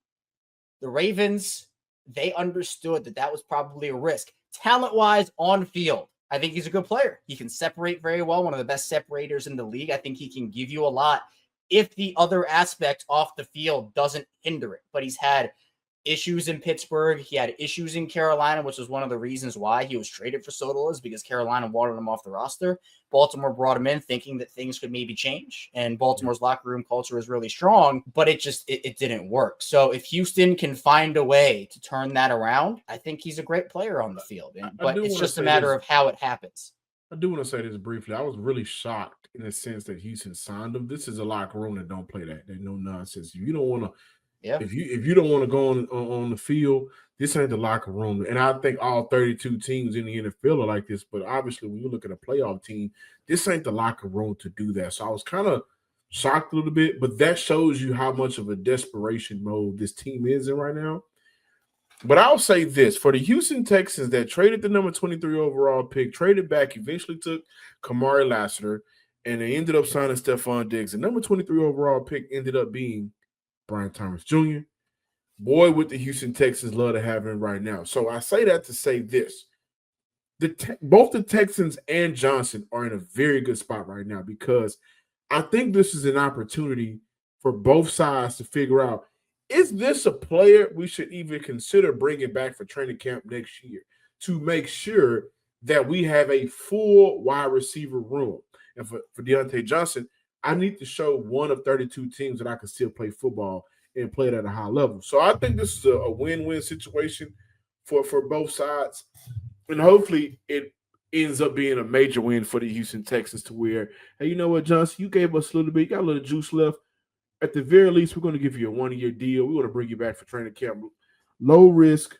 The Ravens, they understood that was probably a risk. Talent-wise, on field, I think he's a good player. He can separate very well, one of the best separators in the league. I think he can give you a lot if the other aspect off the field doesn't hinder it. But he's had issues in Pittsburgh. He had issues in Carolina, which was one of the reasons why he was traded for Soto, is because Carolina wanted him off the roster. Baltimore brought him in thinking that things could maybe change, and Baltimore's locker room culture is really strong, but it didn't work. So if Houston can find a way to turn that around, I think he's a great player on the field. But it's just a matter of how it happens. I do want to say this briefly. I was really shocked in the sense that Houston signed him. This is a locker room that don't play that. They no nonsense. If you don't want to, Yeah. if you don't want to go on the field, this ain't the locker room. And I think all 32 teams in the NFL are like this. But obviously, when you look at a playoff team, this ain't the locker room to do that. So I was kind of shocked a little bit, but that shows you how much of a desperation mode this team is in right now. But I'll say this, for the Houston Texans that traded the number 23 overall pick, traded back, eventually took Kamari Lassiter, and they ended up signing Stephon Diggs. The number 23 overall pick ended up being Brian Thomas Jr. Boy, would the Houston Texans love to have him right now. So I say that to say this. Both the Texans and Johnson are in a very good spot right now because I think this is an opportunity for both sides to figure out, is this a player we should even consider bringing back for training camp next year to make sure that we have a full wide receiver room? And for Deontay Johnson, I need to show one of 32 teams that I can still play football and play it at a high level. So I think this is a win-win situation for both sides. And hopefully it ends up being a major win for the Houston Texans to where, hey, you know what, Johnson, you gave us a little bit, you got a little juice left. At the very least, we're going to give you a 1-year deal. We're going to bring you back for training camp. Low risk,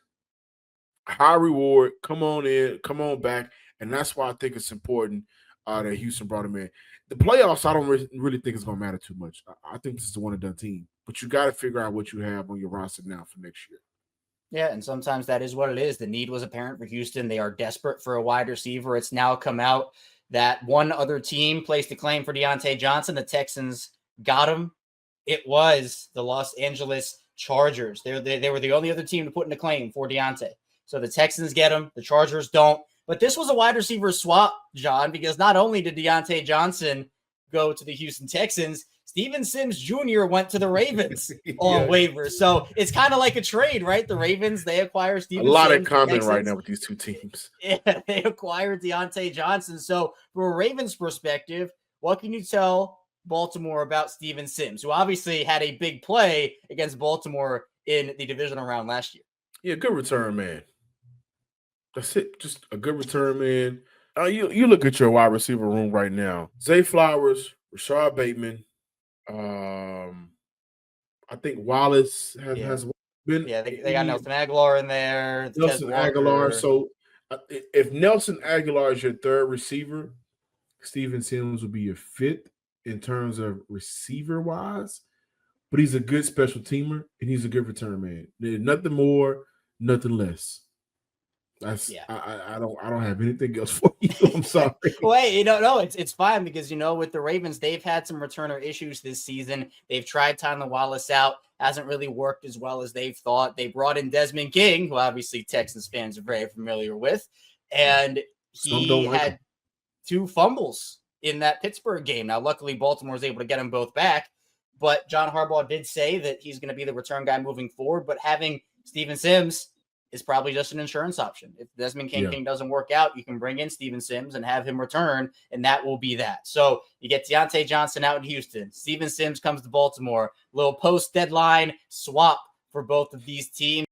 high reward. Come on in, come on back. And that's why I think it's important that Houston brought him in. The playoffs, I don't really think it's going to matter too much. I think this is a one-and-done team. But you got to figure out what you have on your roster now for next year. Yeah, and sometimes that is what it is. The need was apparent for Houston. They are desperate for a wide receiver. It's now come out that one other team placed a claim for Deontay Johnson. The Texans got him. It was the Los Angeles Chargers. They were the only other team to put in a claim for Deontay. So the Texans get him. The Chargers don't. But this was a wide receiver swap, John, because not only did Deontay Johnson go to the Houston Texans, Steven Sims Jr. went to the Ravens on waivers. So it's kind of like a trade, right? The Ravens, they acquire Steven Sims. A lot in common right now with these two teams. Yeah, they acquired Deontay Johnson. So from a Ravens perspective, what can you tell Baltimore about Steven Sims, who obviously had a big play against Baltimore in the divisional round last year? Yeah, good return, man. That's it. Just a good return, man. You look at your wide receiver room right now. Zay Flowers, Rashad Bateman. I think Wallace has been. Yeah, they got Nelson Aguilar in there. Nelson Aguilar. So if Nelson Aguilar is your third receiver, Steven Sims would be your fifth in terms of receiver-wise. But he's a good special teamer, and he's a good return man. There's nothing more, nothing less. I don't have anything else for you. I'm sorry. Wait, no, it's fine because with the Ravens, they've had some returner issues this season. They've tried Tylan Wallace out, hasn't really worked as well as they've thought. They brought in Desmond King, who obviously Texans fans are very familiar with, and he had 2 fumbles in that Pittsburgh game. Now, luckily, Baltimore was able to get them both back, but John Harbaugh did say that he's going to be the return guy moving forward, but having Steven Sims is probably just an insurance option. If Desmond King doesn't work out, you can bring in Steven Sims and have him return, and that will be that. So you get Deontay Johnson out in Houston. Steven Sims comes to Baltimore. Little post-deadline swap for both of these teams.